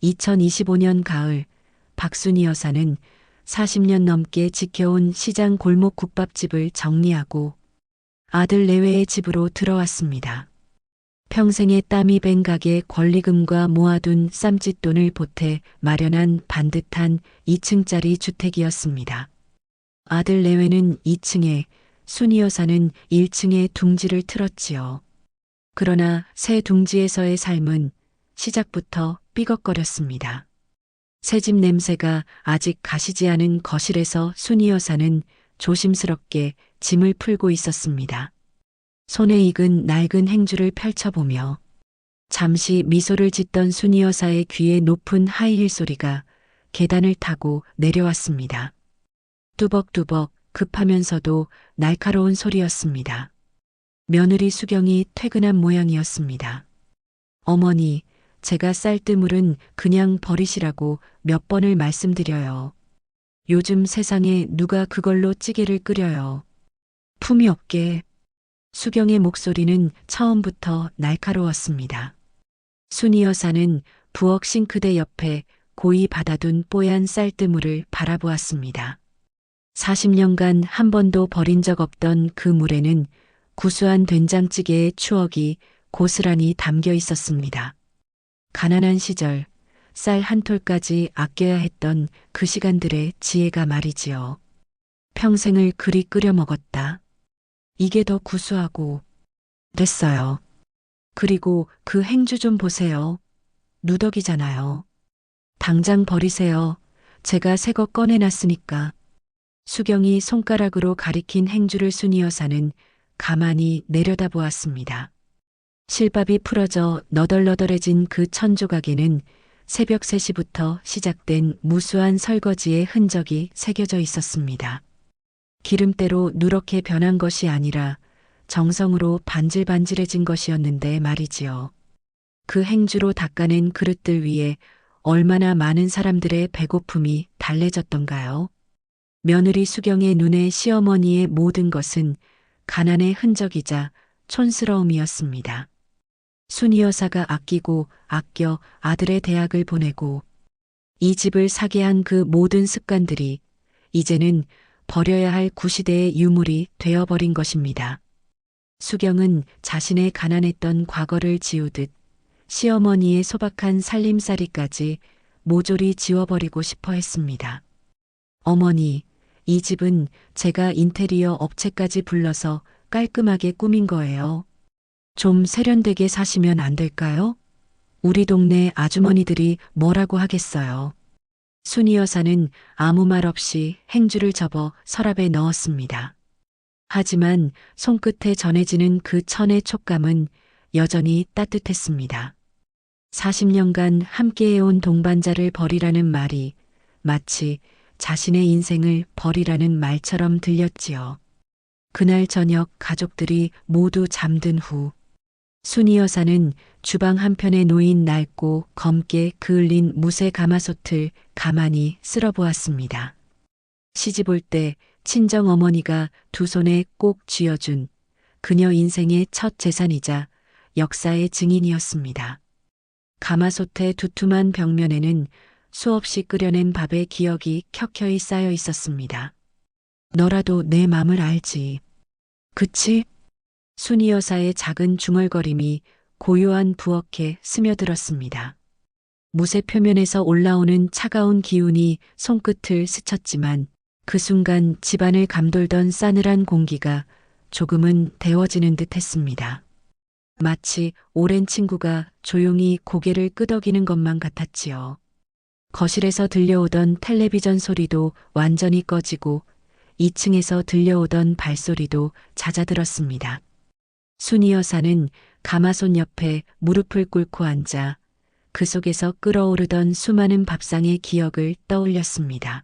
2025년 가을, 박순희 여사는 40년 넘게 지켜온 시장 골목 국밥집을 정리하고 아들 내외의 집으로 들어왔습니다. 평생의 땀이 밴 가게 권리금과 모아둔 쌈짓돈을 보태 마련한 반듯한 2층짜리 주택이었습니다. 아들 내외는 2층에, 순희 여사는 1층에 둥지를 틀었지요. 그러나 새 둥지에서의 삶은 시작부터 삐걱거렸습니다. 새집 냄새가 아직 가시지 않은 거실에서 순희 여사는 조심스럽게 짐을 풀고 있었습니다. 손에 익은 낡은 행주를 펼쳐보며 잠시 미소를 짓던 순희 여사의 귀에 높은 하이힐 소리가 계단을 타고 내려왔습니다. 뚜벅뚜벅 급하면서도 날카로운 소리였습니다. 며느리 수경이 퇴근한 모양이었습니다. 어머니, 제가 쌀뜨물은 그냥 버리시라고 몇 번을 말씀드려요. 요즘 세상에 누가 그걸로 찌개를 끓여요. 품이 없게. 수경의 목소리는 처음부터 날카로웠습니다. 순희 여사는 부엌 싱크대 옆에 고이 받아둔 뽀얀 쌀뜨물을 바라보았습니다. 40년간 한 번도 버린 적 없던 그 물에는 구수한 된장찌개의 추억이 고스란히 담겨 있었습니다. 가난한 시절, 쌀 한 톨까지 아껴야 했던 그 시간들의 지혜가 말이지요. 평생을 그리 끓여 먹었다. 이게 더 구수하고 됐어요. 그리고 그 행주 좀 보세요. 누더기잖아요. 당장 버리세요. 제가 새 거 꺼내놨으니까. 수경이 손가락으로 가리킨 행주를 순희 여사는 가만히 내려다보았습니다. 실밥이 풀어져 너덜너덜해진 그 천조각에는 새벽 3시부터 시작된 무수한 설거지의 흔적이 새겨져 있었습니다. 기름때로 누렇게 변한 것이 아니라 정성으로 반질반질해진 것이었는데 말이지요. 그 행주로 닦아낸 그릇들 위에 얼마나 많은 사람들의 배고픔이 달래졌던가요? 며느리 수경의 눈에 시어머니의 모든 것은 가난의 흔적이자 촌스러움이었습니다. 순희 여사가 아끼고 아껴 아들의 대학을 보내고 이 집을 사게 한 그 모든 습관들이 이제는 버려야 할 구시대의 유물이 되어버린 것입니다. 수경은 자신의 가난했던 과거를 지우듯 시어머니의 소박한 살림살이까지 모조리 지워버리고 싶어 했습니다. 어머니, 이 집은 제가 인테리어 업체까지 불러서 깔끔하게 꾸민 거예요. 좀 세련되게 사시면 안 될까요? 우리 동네 아주머니들이 뭐라고 하겠어요. 순희 여사는 아무 말 없이 행주를 접어 서랍에 넣었습니다. 하지만 손끝에 전해지는 그 천의 촉감은 여전히 따뜻했습니다. 40년간 함께해온 동반자를 버리라는 말이 마치 자신의 인생을 버리라는 말처럼 들렸지요. 그날 저녁 가족들이 모두 잠든 후 순희 여사는 주방 한편에 놓인 낡고 검게 그을린 무쇠 가마솥을 가만히 쓸어보았습니다. 시집 올 때 친정 어머니가 두 손에 꼭 쥐어준 그녀 인생의 첫 재산이자 역사의 증인이었습니다. 가마솥의 두툼한 벽면에는 수없이 끓여낸 밥의 기억이 켜켜이 쌓여 있었습니다. 너라도 내 맘을 알지. 그치? 순희 여사의 작은 중얼거림이 고요한 부엌에 스며들었습니다. 무쇠 표면에서 올라오는 차가운 기운이 손끝을 스쳤지만 그 순간 집안을 감돌던 싸늘한 공기가 조금은 데워지는 듯 했습니다. 마치 오랜 친구가 조용히 고개를 끄덕이는 것만 같았지요. 거실에서 들려오던 텔레비전 소리도 완전히 꺼지고 2층에서 들려오던 발소리도 잦아들었습니다. 순희 여사는 가마솥 옆에 무릎을 꿇고 앉아 그 속에서 끓어오르던 수많은 밥상의 기억을 떠올렸습니다.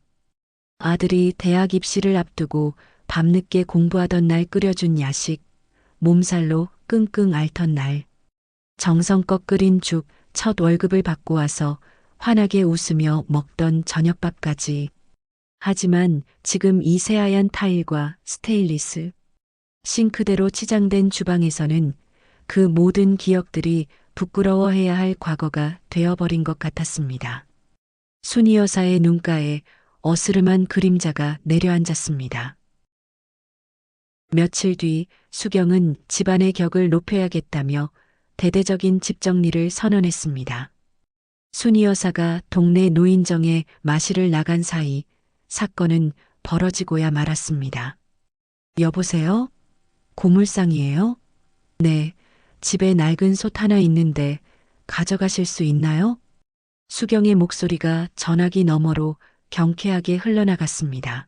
아들이 대학 입시를 앞두고 밤늦게 공부하던 날 끓여준 야식, 몸살로 끙끙 앓던 날, 정성껏 끓인 죽 첫 월급을 받고 와서 환하게 웃으며 먹던 저녁밥까지. 하지만 지금 이 새하얀 타일과 스테인리스, 싱크대로 치장된 주방에서는 그 모든 기억들이 부끄러워해야 할 과거가 되어버린 것 같았습니다. 순이 여사의 눈가에 어스름한 그림자가 내려앉았습니다. 며칠 뒤 수경은 집안의 격을 높여야겠다며 대대적인 집 정리를 선언했습니다. 순이 여사가 동네 노인정에 마시를 나간 사이 사건은 벌어지고야 말았습니다. 여보세요? 고물상이에요? 네, 집에 낡은 솥 하나 있는데 가져가실 수 있나요? 수경의 목소리가 전화기 너머로 경쾌하게 흘러나갔습니다.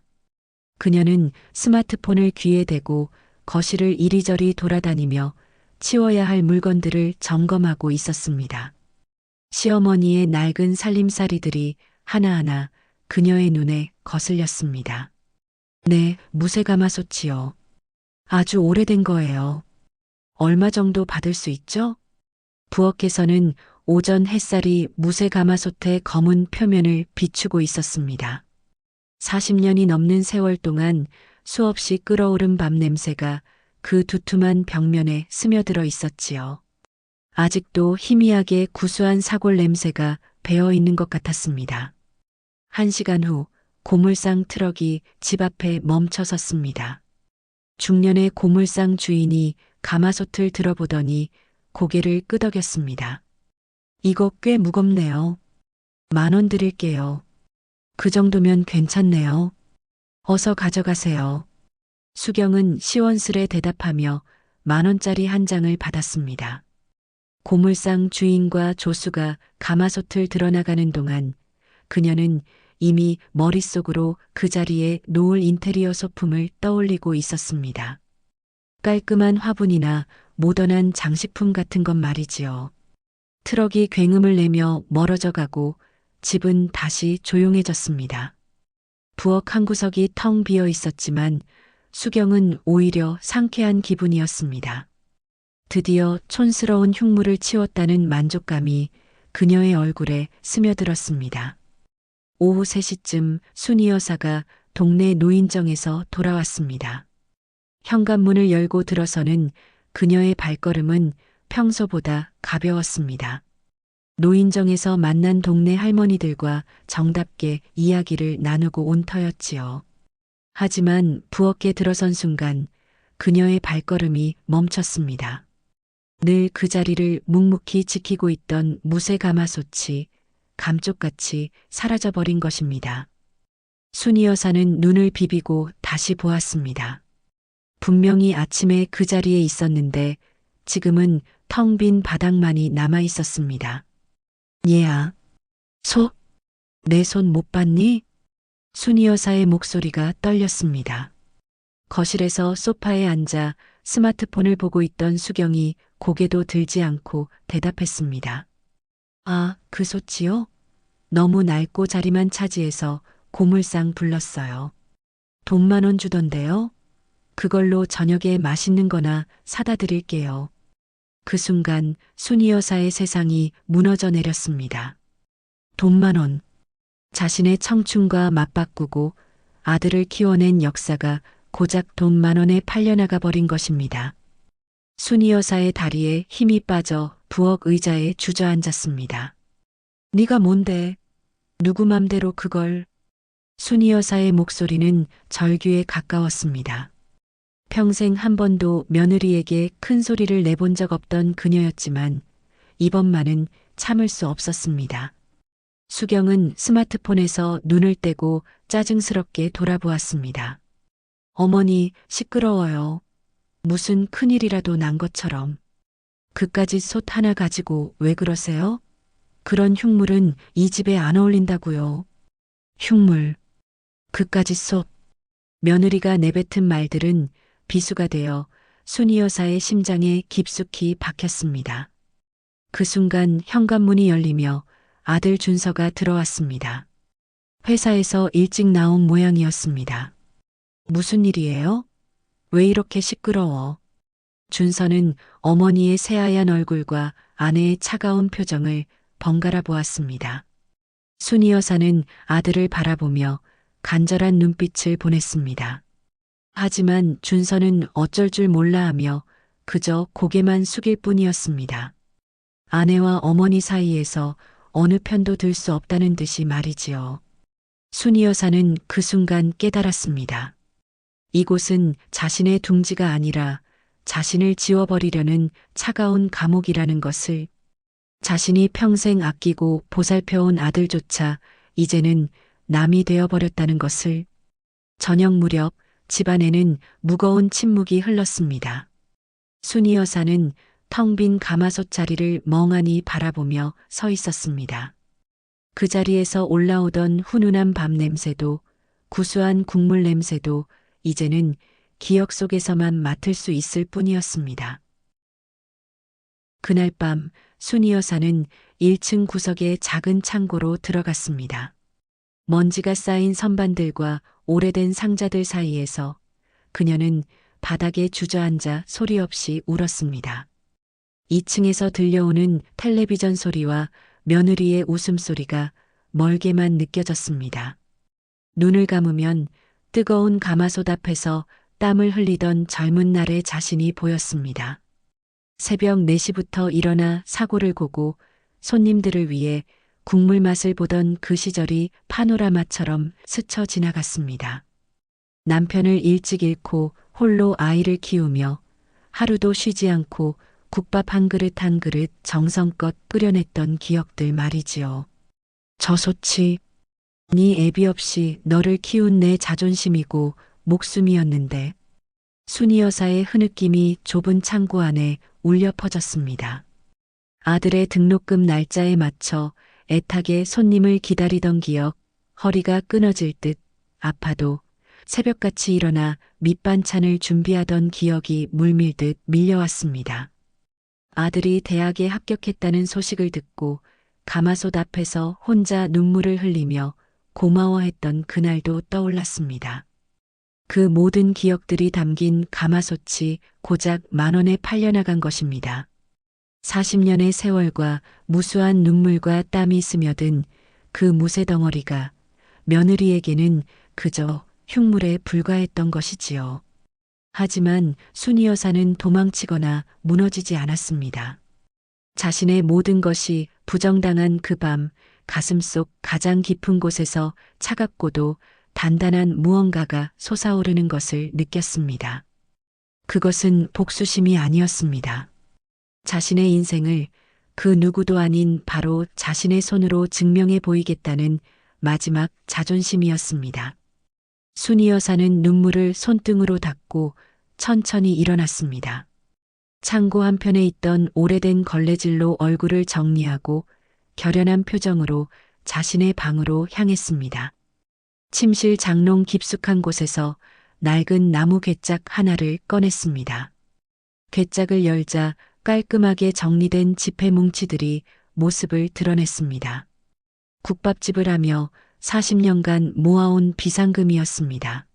그녀는 스마트폰을 귀에 대고 거실을 이리저리 돌아다니며 치워야 할 물건들을 점검하고 있었습니다. 시어머니의 낡은 살림살이들이 하나하나 그녀의 눈에 거슬렸습니다. 네, 무쇠가마솥이요. 아주 오래된 거예요. 얼마 정도 받을 수 있죠? 부엌에서는 오전 햇살이 무쇠가마솥의 검은 표면을 비추고 있었습니다. 40년이 넘는 세월 동안 수없이 끓어오른 밥 냄새가 그 두툼한 벽면에 스며들어 있었지요. 아직도 희미하게 구수한 사골 냄새가 배어 있는 것 같았습니다. 1시간 후 고물상 트럭이 집 앞에 멈춰 섰습니다. 중년의 고물상 주인이 가마솥을 들어보더니 고개를 끄덕였습니다. 이거 꽤 무겁네요. 10,000원 드릴게요. 그 정도면 괜찮네요. 어서 가져가세요. 수경은 시원스레 대답하며 10,000원짜리 한 장을 받았습니다. 고물상 주인과 조수가 가마솥을 들어나가는 동안 그녀는 이미 머릿속으로 그 자리에 놓을 인테리어 소품을 떠올리고 있었습니다. 깔끔한 화분이나 모던한 장식품 같은 것 말이지요. 트럭이 굉음을 내며 멀어져 가고 집은 다시 조용해졌습니다. 부엌 한 구석이 텅 비어 있었지만 수경은 오히려 상쾌한 기분이었습니다. 드디어 촌스러운 흉물을 치웠다는 만족감이 그녀의 얼굴에 스며들었습니다. 오후 3시쯤 순이 여사가 동네 노인정에서 돌아왔습니다. 현관문을 열고 들어서는 그녀의 발걸음은 평소보다 가벼웠습니다. 노인정에서 만난 동네 할머니들과 정답게 이야기를 나누고 온 터였지요. 하지만 부엌에 들어선 순간 그녀의 발걸음이 멈췄습니다. 늘 그 자리를 묵묵히 지키고 있던 무쇠가마솥이 감쪽같이 사라져버린 것입니다. 순이 여사는 눈을 비비고 다시 보았습니다. 분명히 아침에 그 자리에 있었는데 지금은 텅 빈 바닥만이 남아 있었습니다. 얘야, 솥? 내 손 못 봤니? 순이 여사의 목소리가 떨렸습니다. 거실에서 소파에 앉아 스마트폰을 보고 있던 수경이 고개도 들지 않고 대답했습니다. 아, 그 솥이요? 너무 낡고 자리만 차지해서 고물상 불렀어요. 돈 10,000원 주던데요? 그걸로 저녁에 맛있는 거나 사다 드릴게요. 그 순간 순이 여사의 세상이 무너져 내렸습니다. 돈 10,000원. 자신의 청춘과 맞바꾸고 아들을 키워낸 역사가 고작 돈 10,000원에 팔려나가 버린 것입니다. 순이 여사의 다리에 힘이 빠져 부엌 의자에 주저앉았습니다. 네가 뭔데? 누구 맘대로 그걸? 순이 여사의 목소리는 절규에 가까웠습니다. 평생 한 번도 며느리에게 큰 소리를 내본 적 없던 그녀였지만 이번만은 참을 수 없었습니다. 수경은 스마트폰에서 눈을 떼고 짜증스럽게 돌아보았습니다. 어머니, 시끄러워요. 무슨 큰일이라도 난 것처럼. 그까짓 솥 하나 가지고 왜 그러세요? 그런 흉물은 이 집에 안 어울린다고요. 흉물. 그까짓 솥. 며느리가 내뱉은 말들은 비수가 되어 순이 여사의 심장에 깊숙이 박혔습니다. 그 순간 현관문이 열리며 아들 준서가 들어왔습니다. 회사에서 일찍 나온 모양이었습니다. 무슨 일이에요? 왜 이렇게 시끄러워? 준서는 어머니의 새하얀 얼굴과 아내의 차가운 표정을 번갈아 보았습니다. 순이 여사는 아들을 바라보며 간절한 눈빛을 보냈습니다. 하지만 준서는 어쩔 줄 몰라 하며 그저 고개만 숙일 뿐이었습니다. 아내와 어머니 사이에서 어느 편도 들 수 없다는 듯이 말이지요. 순이 여사는 그 순간 깨달았습니다. 이곳은 자신의 둥지가 아니라 자신을 지워버리려는 차가운 감옥이라는 것을, 자신이 평생 아끼고 보살펴온 아들조차 이제는 남이 되어버렸다는 것을. 저녁 무렵 집안에는 무거운 침묵이 흘렀습니다. 순이 여사는 텅 빈 가마솥 자리를 멍하니 바라보며 서 있었습니다. 그 자리에서 올라오던 훈훈한 밥 냄새도 구수한 국물 냄새도 이제는 기억 속에서만 맡을 수 있을 뿐이었습니다. 그날 밤 순이 여사는 1층 구석의 작은 창고로 들어갔습니다. 먼지가 쌓인 선반들과 오래된 상자들 사이에서 그녀는 바닥에 주저앉아 소리 없이 울었습니다. 2층에서 들려오는 텔레비전 소리와 며느리의 웃음소리가 멀게만 느껴졌습니다. 눈을 감으면 뜨거운 가마솥 앞에서 땀을 흘리던 젊은 날의 자신이 보였습니다. 새벽 4시부터 일어나 사고를 고고 손님들을 위해 국물 맛을 보던 그 시절이 파노라마처럼 스쳐 지나갔습니다. 남편을 일찍 잃고 홀로 아이를 키우며 하루도 쉬지 않고 국밥 한 그릇 한 그릇 정성껏 끓여냈던 기억들 말이지요. 저 솥이 네 애비 없이 너를 키운 내 자존심이고 목숨이었는데. 순이 여사의 흐느낌이 좁은 창고 안에 울려 퍼졌습니다. 아들의 등록금 날짜에 맞춰 애타게 손님을 기다리던 기억, 허리가 끊어질 듯 아파도 새벽같이 일어나 밑반찬을 준비하던 기억이 물밀듯 밀려왔습니다. 아들이 대학에 합격했다는 소식을 듣고 가마솥 앞에서 혼자 눈물을 흘리며 고마워했던 그날도 떠올랐습니다. 그 모든 기억들이 담긴 가마솥이 고작 10,000원에 팔려나간 것입니다. 40년의 세월과 무수한 눈물과 땀이 스며든 그 무쇠 덩어리가 며느리에게는 그저 흉물에 불과했던 것이지요. 하지만 순이 여사는 도망치거나 무너지지 않았습니다. 자신의 모든 것이 부정당한 그 밤 가슴속 가장 깊은 곳에서 차갑고도 단단한 무언가가 솟아오르는 것을 느꼈습니다. 그것은 복수심이 아니었습니다. 자신의 인생을 그 누구도 아닌 바로 자신의 손으로 증명해 보이겠다는 마지막 자존심이었습니다. 순이 여사는 눈물을 손등으로 닦고 천천히 일어났습니다. 창고 한편에 있던 오래된 걸레질로 얼굴을 정리하고 결연한 표정으로 자신의 방으로 향했습니다. 침실 장롱 깊숙한 곳에서 낡은 나무 괴짝 하나를 꺼냈습니다. 괴짝을 열자 깔끔하게 정리된 지폐 뭉치들이 모습을 드러냈습니다. 국밥집을 하며 40년간 모아온 비상금이었습니다.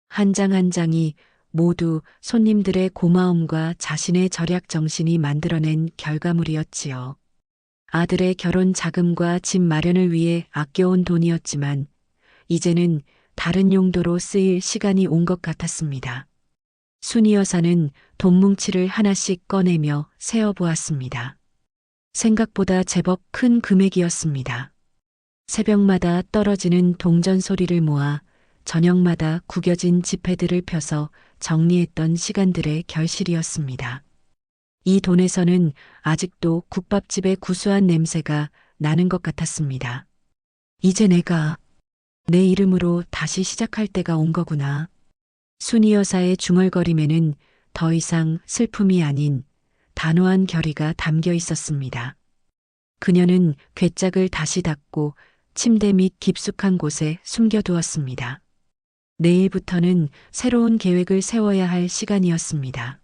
한 장 한 장이 모두 손님들의 고마움과 자신의 절약 정신이 만들어낸 결과물이었지요. 아들의 결혼 자금과 집 마련을 위해 아껴온 돈이었지만 이제는 다른 용도로 쓰일 시간이 온 것 같았습니다. 순이 여사는 돈뭉치를 하나씩 꺼내며 세어보았습니다. 생각보다 제법 큰 금액이었습니다. 새벽마다 떨어지는 동전 소리를 모아 저녁마다 구겨진 지폐들을 펴서 정리했던 시간들의 결실이었습니다. 이 돈에서는 아직도 국밥집의 구수한 냄새가 나는 것 같았습니다. 이제 내가 내 이름으로 다시 시작할 때가 온 거구나. 순이 여사의 중얼거림에는 더 이상 슬픔이 아닌 단호한 결의가 담겨 있었습니다. 그녀는 괴짝을 다시 닫고 침대 밑 깊숙한 곳에 숨겨두었습니다. 내일부터는 새로운 계획을 세워야 할 시간이었습니다.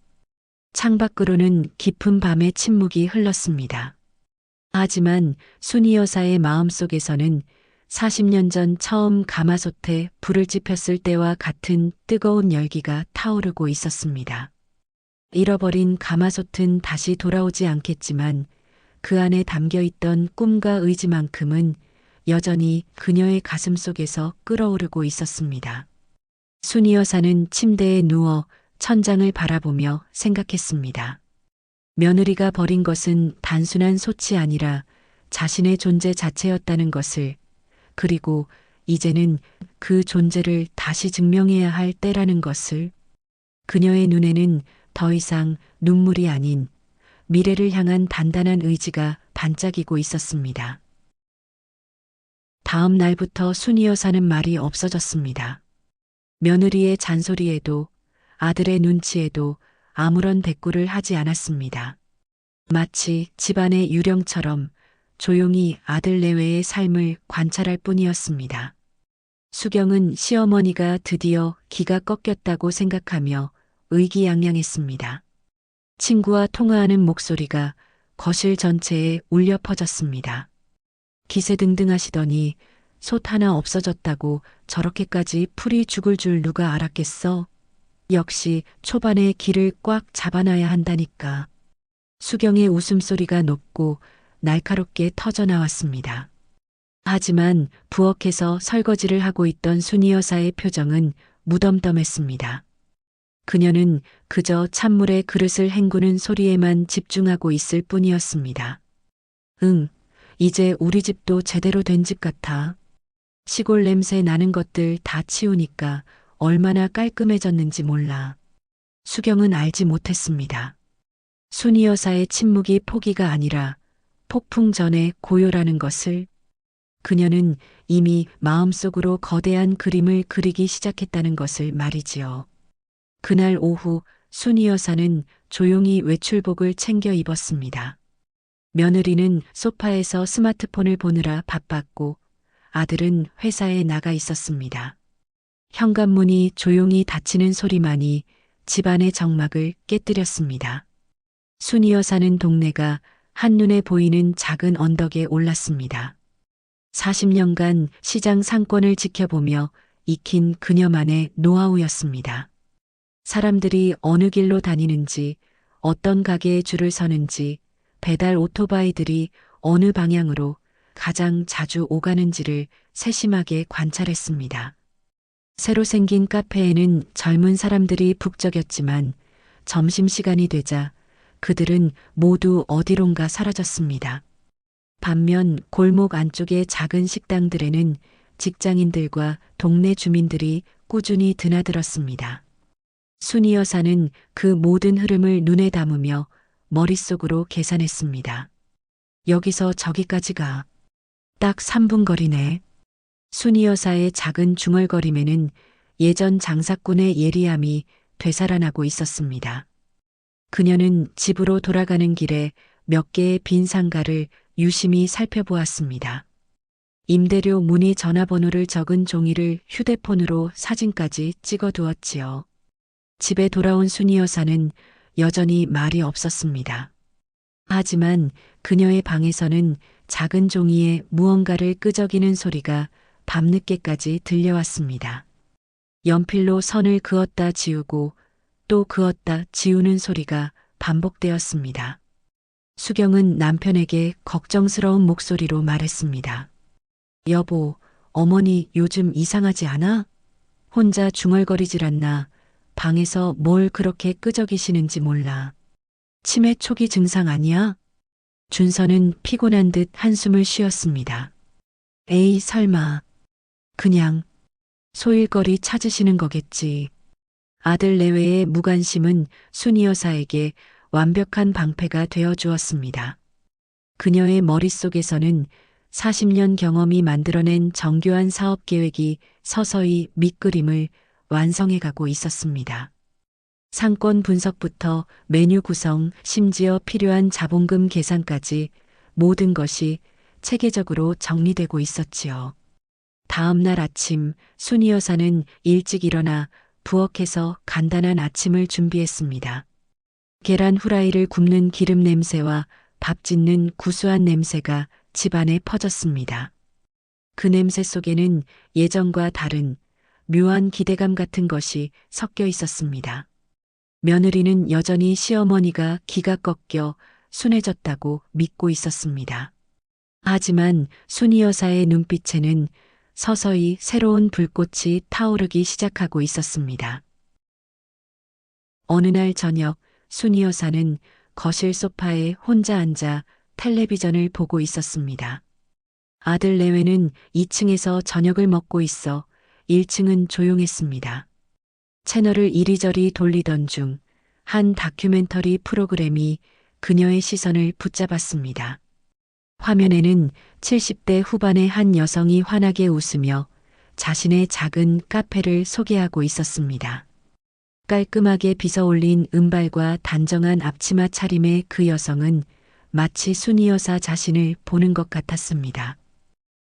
창밖으로는 깊은 밤의 침묵이 흘렀습니다. 하지만 순이 여사의 마음속에서는 40년 전 처음 가마솥에 불을 지폈을 때와 같은 뜨거운 열기가 타오르고 있었습니다. 잃어버린 가마솥은 다시 돌아오지 않겠지만 그 안에 담겨있던 꿈과 의지만큼은 여전히 그녀의 가슴 속에서 끓어오르고 있었습니다. 순이 여사는 침대에 누워 천장을 바라보며 생각했습니다. 며느리가 버린 것은 단순한 소치 아니라 자신의 존재 자체였다는 것을, 그리고 이제는 그 존재를 다시 증명해야 할 때라는 것을. 그녀의 눈에는 더 이상 눈물이 아닌 미래를 향한 단단한 의지가 반짝이고 있었습니다. 다음 날부터 순이 여사는 말이 없어졌습니다. 며느리의 잔소리에도 아들의 눈치에도 아무런 대꾸를 하지 않았습니다. 마치 집안의 유령처럼 조용히 아들 내외의 삶을 관찰할 뿐이었습니다. 수경은 시어머니가 드디어 기가 꺾였다고 생각하며 의기양양했습니다. 친구와 통화하는 목소리가 거실 전체에 울려 퍼졌습니다. 기세등등하시더니 솥 하나 없어졌다고 저렇게까지 풀이 죽을 줄 누가 알았겠어? 역시 초반에 기를 꽉 잡아놔야 한다니까. 수경의 웃음소리가 높고 날카롭게 터져나왔습니다. 하지만 부엌에서 설거지를 하고 있던 순이 여사의 표정은 무덤덤했습니다. 그녀는 그저 찬물에 그릇을 헹구는 소리에만 집중하고 있을 뿐이었습니다. 응, 이제 우리 집도 제대로 된 집 같아. 시골 냄새 나는 것들 다 치우니까 얼마나 깔끔해졌는지 몰라. 수경은 알지 못했습니다. 순이 여사의 침묵이 포기가 아니라 폭풍 전의 고요라는 것을. 그녀는 이미 마음속으로 거대한 그림을 그리기 시작했다는 것을 말이지요. 그날 오후 순이 여사는 조용히 외출복을 챙겨 입었습니다. 며느리는 소파에서 스마트폰을 보느라 바빴고 아들은 회사에 나가 있었습니다. 현관문이 조용히 닫히는 소리만이 집안의 정막을 깨뜨렸습니다. 순이 여사는 동네가 한눈에 보이는 작은 언덕에 올랐습니다. 40년간 시장 상권을 지켜보며 익힌 그녀만의 노하우였습니다. 사람들이 어느 길로 다니는지, 어떤 가게에 줄을 서는지, 배달 오토바이들이 어느 방향으로 가장 자주 오가는지를 세심하게 관찰했습니다. 새로 생긴 카페에는 젊은 사람들이 북적였지만 점심시간이 되자 그들은 모두 어디론가 사라졌습니다. 반면 골목 안쪽의 작은 식당들에는 직장인들과 동네 주민들이 꾸준히 드나들었습니다. 순이 여사는 그 모든 흐름을 눈에 담으며 머릿속으로 계산했습니다. 여기서 저기까지가 딱 3분 거리네. 순이 여사의 작은 중얼거림에는 예전 장사꾼의 예리함이 되살아나고 있었습니다. 그녀는 집으로 돌아가는 길에 몇 개의 빈 상가를 유심히 살펴보았습니다. 임대료 문의 전화번호를 적은 종이를 휴대폰으로 사진까지 찍어두었지요. 집에 돌아온 순이 여사는 여전히 말이 없었습니다. 하지만 그녀의 방에서는 작은 종이에 무언가를 끄적이는 소리가 밤늦게까지 들려왔습니다. 연필로 선을 그었다 지우고 또 그었다 지우는 소리가 반복되었습니다. 수경은 남편에게 걱정스러운 목소리로 말했습니다. 여보, 어머니 요즘 이상하지 않아? 혼자 중얼거리질 않나? 방에서 뭘 그렇게 끄적이시는지 몰라. 치매 초기 증상 아니야? 준서는 피곤한 듯 한숨을 쉬었습니다. 에이, 설마. 그냥 소일거리 찾으시는 거겠지. 아들 내외의 무관심은 순이 여사에게 완벽한 방패가 되어 주었습니다. 그녀의 머릿속에서는 40년 경험이 만들어낸 정교한 사업 계획이 서서히 밑그림을 완성해 가고 있었습니다. 상권 분석부터 메뉴 구성, 심지어 필요한 자본금 계산까지 모든 것이 체계적으로 정리되고 있었지요. 다음 날 아침 순이 여사는 일찍 일어나 부엌에서 간단한 아침을 준비했습니다. 계란 후라이를 굽는 기름 냄새와 밥 짓는 구수한 냄새가 집안에 퍼졌습니다. 그 냄새 속에는 예전과 다른 묘한 기대감 같은 것이 섞여 있었습니다. 며느리는 여전히 시어머니가 기가 꺾여 순해졌다고 믿고 있었습니다. 하지만 순이 여사의 눈빛에는 서서히 새로운 불꽃이 타오르기 시작하고 있었습니다. 어느 날 저녁 순이 여사는 거실 소파에 혼자 앉아 텔레비전을 보고 있었습니다. 아들 내외는 2층에서 저녁을 먹고 있어 1층은 조용했습니다. 채널을 이리저리 돌리던 중 한 다큐멘터리 프로그램이 그녀의 시선을 붙잡았습니다. 화면에는 70대 후반의 한 여성이 환하게 웃으며 자신의 작은 카페를 소개하고 있었습니다. 깔끔하게 빗어 올린 은발과 단정한 앞치마 차림의 그 여성은 마치 순이 여사 자신을 보는 것 같았습니다.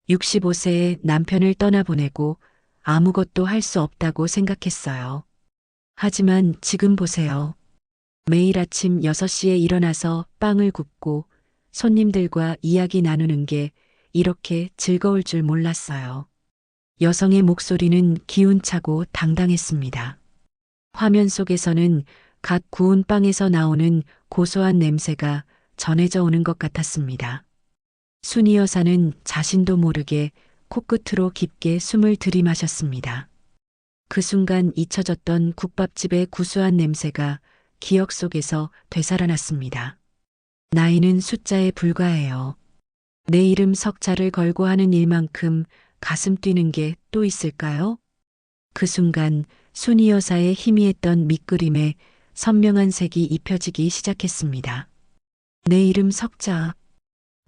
65세의 남편을 떠나보내고 아무것도 할 수 없다고 생각했어요. 하지만 지금 보세요. 매일 아침 6시에 일어나서 빵을 굽고 손님들과 이야기 나누는 게 이렇게 즐거울 줄 몰랐어요. 여성의 목소리는 기운차고 당당했습니다. 화면 속에서는 갓 구운 빵에서 나오는 고소한 냄새가 전해져 오는 것 같았습니다. 순이 여사는 자신도 모르게 코끝으로 깊게 숨을 들이마셨습니다. 그 순간 잊혀졌던 국밥집의 구수한 냄새가 기억 속에서 되살아났습니다. 나이는 숫자에 불과해요. 내 이름 석자를 걸고 하는 일만큼 가슴 뛰는 게 또 있을까요? 그 순간 순이 여사의 희미했던 밑그림에 선명한 색이 입혀지기 시작했습니다. 내 이름 석자.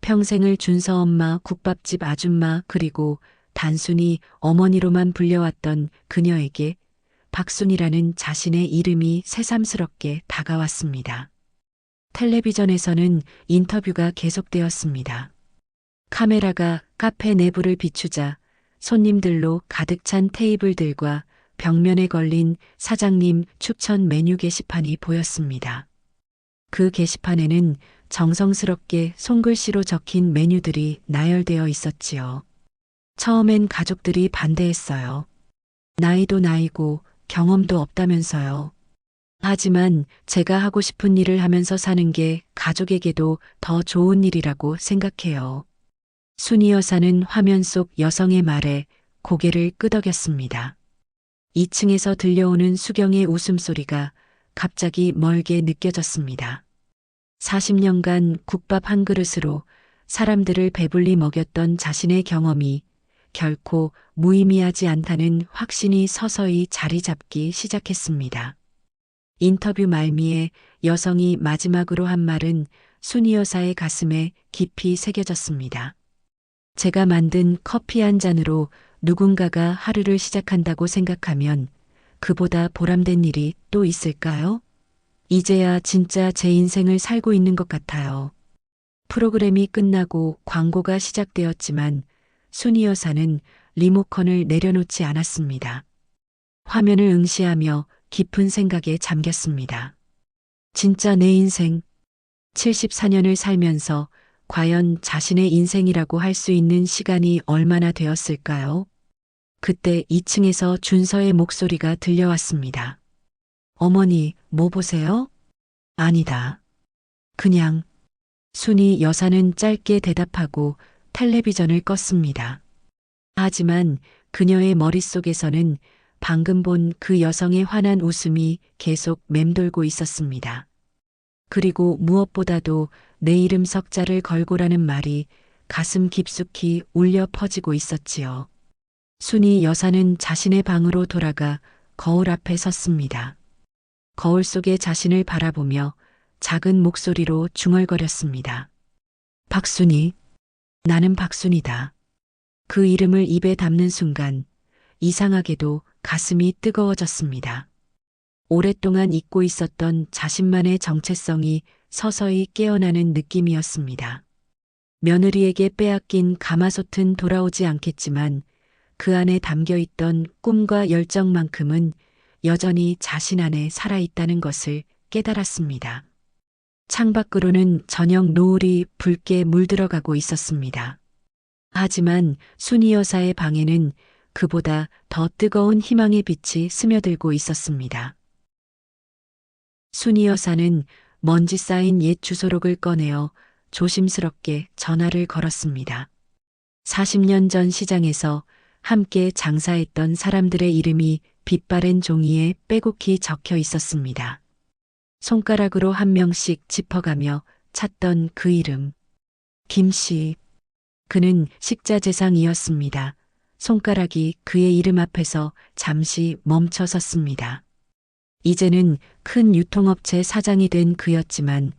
평생을 준서 엄마, 국밥집 아줌마 그리고 단순히 어머니로만 불려왔던 그녀에게 박순이라는 자신의 이름이 새삼스럽게 다가왔습니다. 텔레비전에서는 인터뷰가 계속되었습니다. 카메라가 카페 내부를 비추자 손님들로 가득 찬 테이블들과 벽면에 걸린 사장님 추천 메뉴 게시판이 보였습니다. 그 게시판에는 정성스럽게 손글씨로 적힌 메뉴들이 나열되어 있었지요. 처음엔 가족들이 반대했어요. 나이도 나이고 경험도 없다면서요. 하지만 제가 하고 싶은 일을 하면서 사는 게 가족에게도 더 좋은 일이라고 생각해요. 순이 여사는 화면 속 여성의 말에 고개를 끄덕였습니다. 2층에서 들려오는 수경의 웃음소리가 갑자기 멀게 느껴졌습니다. 40년간 국밥 한 그릇으로 사람들을 배불리 먹였던 자신의 경험이 결코 무의미하지 않다는 확신이 서서히 자리 잡기 시작했습니다. 인터뷰 말미에 여성이 마지막으로 한 말은 순이 여사의 가슴에 깊이 새겨졌습니다. 제가 만든 커피 한 잔으로 누군가가 하루를 시작한다고 생각하면 그보다 보람된 일이 또 있을까요? 이제야 진짜 제 인생을 살고 있는 것 같아요. 프로그램이 끝나고 광고가 시작되었지만 순이 여사는 리모컨을 내려놓지 않았습니다. 화면을 응시하며 깊은 생각에 잠겼습니다. 진짜 내 인생, 74년을 살면서 과연 자신의 인생이라고 할 수 있는 시간이 얼마나 되었을까요? 그때 2층에서 준서의 목소리가 들려왔습니다. 어머니, 뭐 보세요? 아니다. 그냥. 순이 여사는 짧게 대답하고 텔레비전을 껐습니다. 하지만 그녀의 머릿속에서는 방금 본 그 여성의 환한 웃음이 계속 맴돌고 있었습니다. 그리고 무엇보다도 내 이름 석자를 걸고라는 말이 가슴 깊숙이 울려 퍼지고 있었지요. 순이 여사는 자신의 방으로 돌아가 거울 앞에 섰습니다. 거울 속의 자신을 바라보며 작은 목소리로 중얼거렸습니다. 박순이, 나는 박순이다. 그 이름을 입에 담는 순간 이상하게도 가슴이 뜨거워졌습니다. 오랫동안 잊고 있었던 자신만의 정체성이 서서히 깨어나는 느낌이었습니다. 며느리에게 빼앗긴 가마솥은 돌아오지 않겠지만 그 안에 담겨있던 꿈과 열정만큼은 여전히 자신 안에 살아있다는 것을 깨달았습니다. 창밖으로는 저녁 노을이 붉게 물들어가고 있었습니다. 하지만 순이 여사의 방에는 그보다 더 뜨거운 희망의 빛이 스며들고 있었습니다. 순이 여사는 먼지 쌓인 옛 주소록을 꺼내어 조심스럽게 전화를 걸었습니다. 40년 전 시장에서 함께 장사했던 사람들의 이름이 빛바랜 종이에 빼곡히 적혀 있었습니다. 손가락으로 한 명씩 짚어가며 찾던 그 이름. 김씨. 그는 식자재상이었습니다. 손가락이 그의 이름 앞에서 잠시 멈춰 섰습니다. 이제는 큰 유통업체 사장이 된 그였지만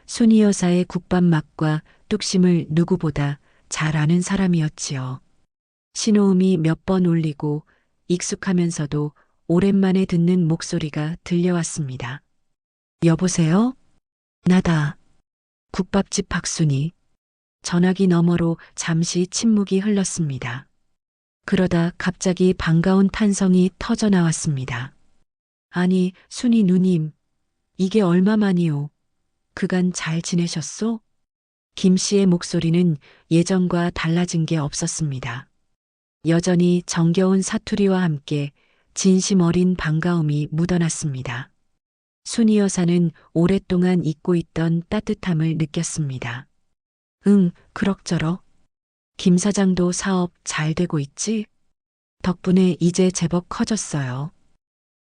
순이 여사의 국밥 맛과 뚝심을 누구보다 잘 아는 사람이었지요. 신호음이 몇 번 울리고 익숙하면서도 오랜만에 듣는 목소리가 들려왔습니다. 여보세요? 나다. 국밥집 박순이. 전화기 너머로 잠시 침묵이 흘렀습니다. 그러다 갑자기 반가운 탄성이 터져 나왔습니다. 아니, 순이 누님, 이게 얼마만이오? 그간 잘 지내셨소? 김 씨의 목소리는 예전과 달라진 게 없었습니다. 여전히 정겨운 사투리와 함께 진심 어린 반가움이 묻어났습니다. 순이 여사는 오랫동안 잊고 있던 따뜻함을 느꼈습니다. 응, 그럭저럭. 김 사장도 사업 잘 되고 있지? 덕분에 이제 제법 커졌어요.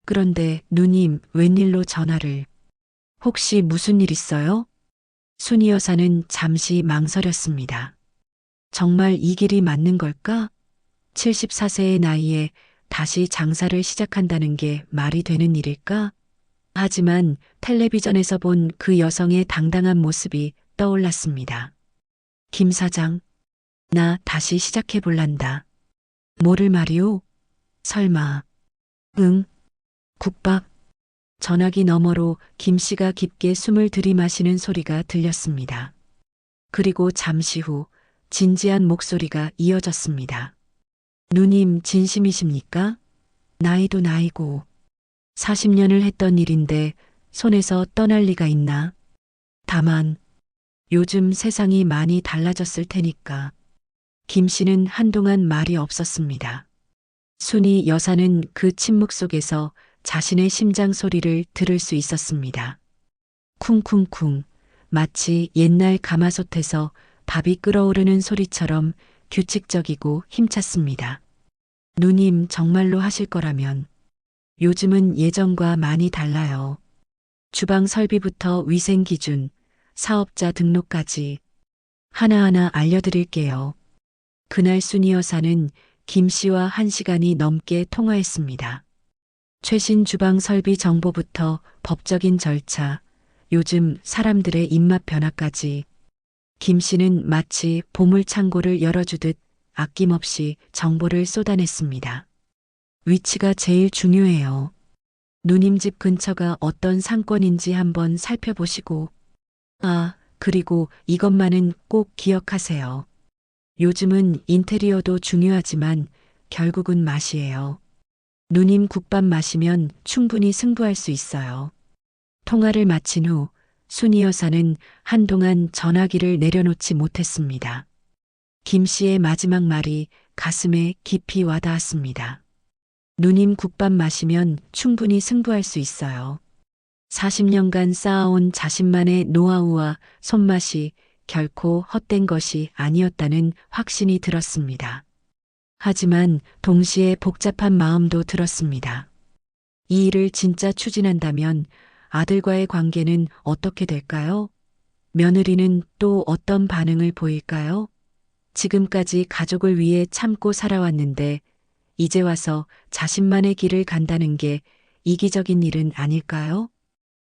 그런데 누님, 웬일로 전화를? 혹시 무슨 일 있어요? 순이 여사는 잠시 망설였습니다. 정말 이 길이 맞는 걸까? 74세의 나이에 다시 장사를 시작한다는 게 말이 되는 일일까? 하지만 텔레비전에서 본 그 여성의 당당한 모습이 떠올랐습니다. 김 사장, 나 다시 시작해 볼란다. 뭐를 말이오? 설마. 응, 국밥. 전화기 너머로 김 씨가 깊게 숨을 들이마시는 소리가 들렸습니다. 그리고 잠시 후 진지한 목소리가 이어졌습니다. 누님 진심이십니까? 나이도 나이고 40년을 했던 일인데 손에서 떠날 리가 있나? 다만 요즘 세상이 많이 달라졌을 테니까. 김 씨는 한동안 말이 없었습니다. 순이 여사는 그 침묵 속에서 자신의 심장 소리를 들을 수 있었습니다. 쿵쿵쿵, 마치 옛날 가마솥에서 밥이 끓어오르는 소리처럼 규칙적이고 힘찼습니다. 누님 정말로 하실 거라면 요즘은 예전과 많이 달라요. 주방 설비부터 위생 기준, 사업자 등록까지 하나하나 알려드릴게요. 그날 순이 여사는 김 씨와 1시간이 넘게 통화했습니다. 최신 주방 설비 정보부터 법적인 절차, 요즘 사람들의 입맛 변화까지 김 씨는 마치 보물창고를 열어주듯 아낌없이 정보를 쏟아냈습니다. 위치가 제일 중요해요. 누님 집 근처가 어떤 상권인지 한번 살펴보시고, 아, 그리고 이것만은 꼭 기억하세요. 요즘은 인테리어도 중요하지만 결국은 맛이에요. 누님 국밥 마시면 충분히 승부할 수 있어요. 통화를 마친 후 순이 여사는 한동안 전화기를 내려놓지 못했습니다. 김 씨의 마지막 말이 가슴에 깊이 와닿았습니다. 누님 국밥 마시면 충분히 승부할 수 있어요. 40년간 쌓아온 자신만의 노하우와 손맛이 결코 헛된 것이 아니었다는 확신이 들었습니다. 하지만 동시에 복잡한 마음도 들었습니다. 이 일을 진짜 추진한다면 아들과의 관계는 어떻게 될까요? 며느리는 또 어떤 반응을 보일까요? 지금까지 가족을 위해 참고 살아왔는데 이제 와서 자신만의 길을 간다는 게 이기적인 일은 아닐까요?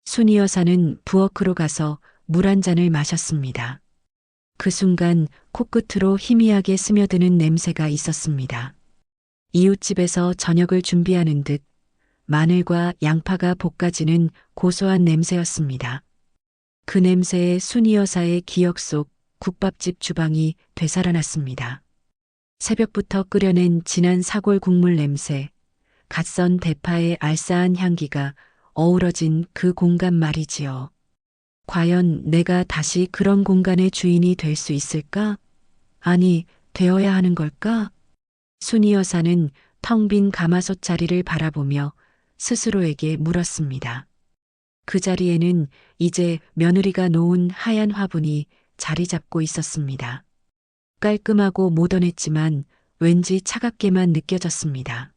순이 여사는 부엌으로 가서 물 한 잔을 마셨습니다. 그 순간 코끝으로 희미하게 스며드는 냄새가 있었습니다. 이웃집에서 저녁을 준비하는 듯 마늘과 양파가 볶아지는 고소한 냄새였습니다. 그 냄새에 순이 여사의 기억 속 국밥집 주방이 되살아났습니다. 새벽부터 끓여낸 진한 사골 국물 냄새, 갓선 대파의 알싸한 향기가 어우러진 그 공간 말이지요. 과연 내가 다시 그런 공간의 주인이 될 수 있을까? 아니, 되어야 하는 걸까? 순이 여사는 텅 빈 가마솥 자리를 바라보며 스스로에게 물었습니다. 그 자리에는 이제 며느리가 놓은 하얀 화분이 자리 잡고 있었습니다. 깔끔하고 모던했지만 왠지 차갑게만 느껴졌습니다.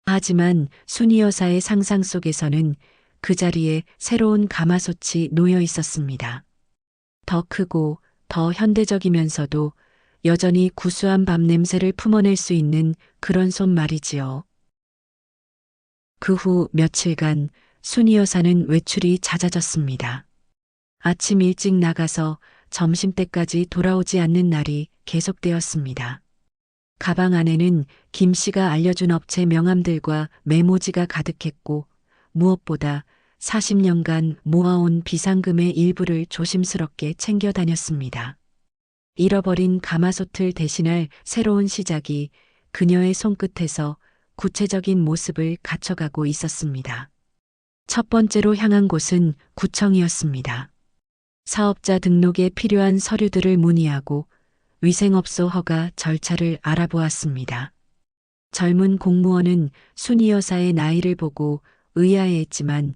하지만 순이 여사의 상상 속에서는 그 자리에 새로운 가마솥이 놓여 있었습니다. 더 크고 더 현대적이면서도 여전히 구수한 밥 냄새를 품어낼 수 있는 그런 솥 말이지요. 그 후 며칠간 순이 여사는 외출이 잦아졌습니다. 아침 일찍 나가서 점심때까지 돌아오지 않는 날이 계속되었습니다. 가방 안에는 김 씨가 알려준 업체 명함들과 메모지가 가득했고 무엇보다 40년간 모아온 비상금의 일부를 조심스럽게 챙겨 다녔습니다. 잃어버린 가마솥을 대신할 새로운 시작이 그녀의 손끝에서 구체적인 모습을 갖춰가고 있었습니다. 첫 번째로 향한 곳은 구청이었습니다. 사업자 등록에 필요한 서류들을 문의하고 위생업소 허가 절차를 알아보았습니다. 젊은 공무원은 순이 여사의 나이를 보고 의아해했지만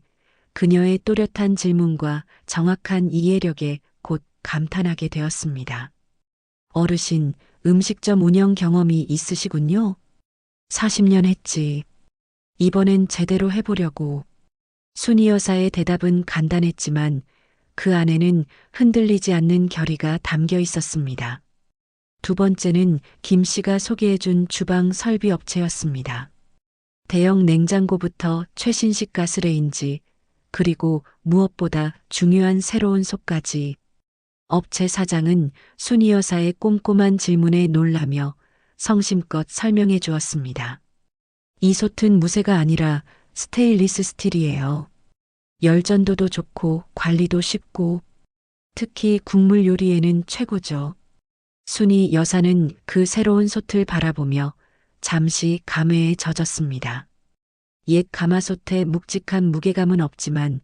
그녀의 또렷한 질문과 정확한 이해력에 곧 감탄하게 되었습니다. 어르신, 음식점 운영 경험이 있으시군요. 40년 했지. 이번엔 제대로 해보려고. 순이 여사의 대답은 간단했지만 그 안에는 흔들리지 않는 결의가 담겨 있었습니다. 두 번째는 김 씨가 소개해준 주방 설비 업체였습니다. 대형 냉장고부터 최신식 가스레인지, 그리고 무엇보다 중요한 새로운 솥까지. 업체 사장은 순이 여사의 꼼꼼한 질문에 놀라며 성심껏 설명해 주었습니다. 이 솥은 무쇠가 아니라 스테인리스 스틸이에요. 열전도도 좋고 관리도 쉽고 특히 국물 요리에는 최고죠. 순이 여사는 그 새로운 솥을 바라보며 잠시 감회에 젖었습니다. 옛 가마솥의 묵직한 무게감은 없지만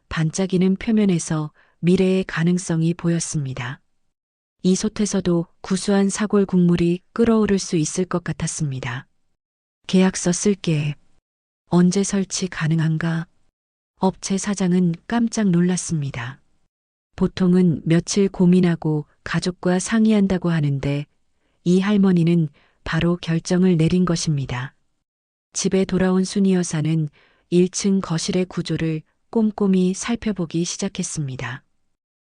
반짝이는 표면에서 미래의 가능성이 보였습니다. 이 솥에서도 구수한 사골 국물이 끓어오를 수 있을 것 같았습니다. 계약서 쓸게. 언제 설치 가능한가? 업체 사장은 깜짝 놀랐습니다. 보통은 며칠 고민하고 가족과 상의한다고 하는데 이 할머니는 바로 결정을 내린 것입니다. 집에 돌아온 순이 여사는 1층 거실의 구조를 꼼꼼히 살펴보기 시작했습니다.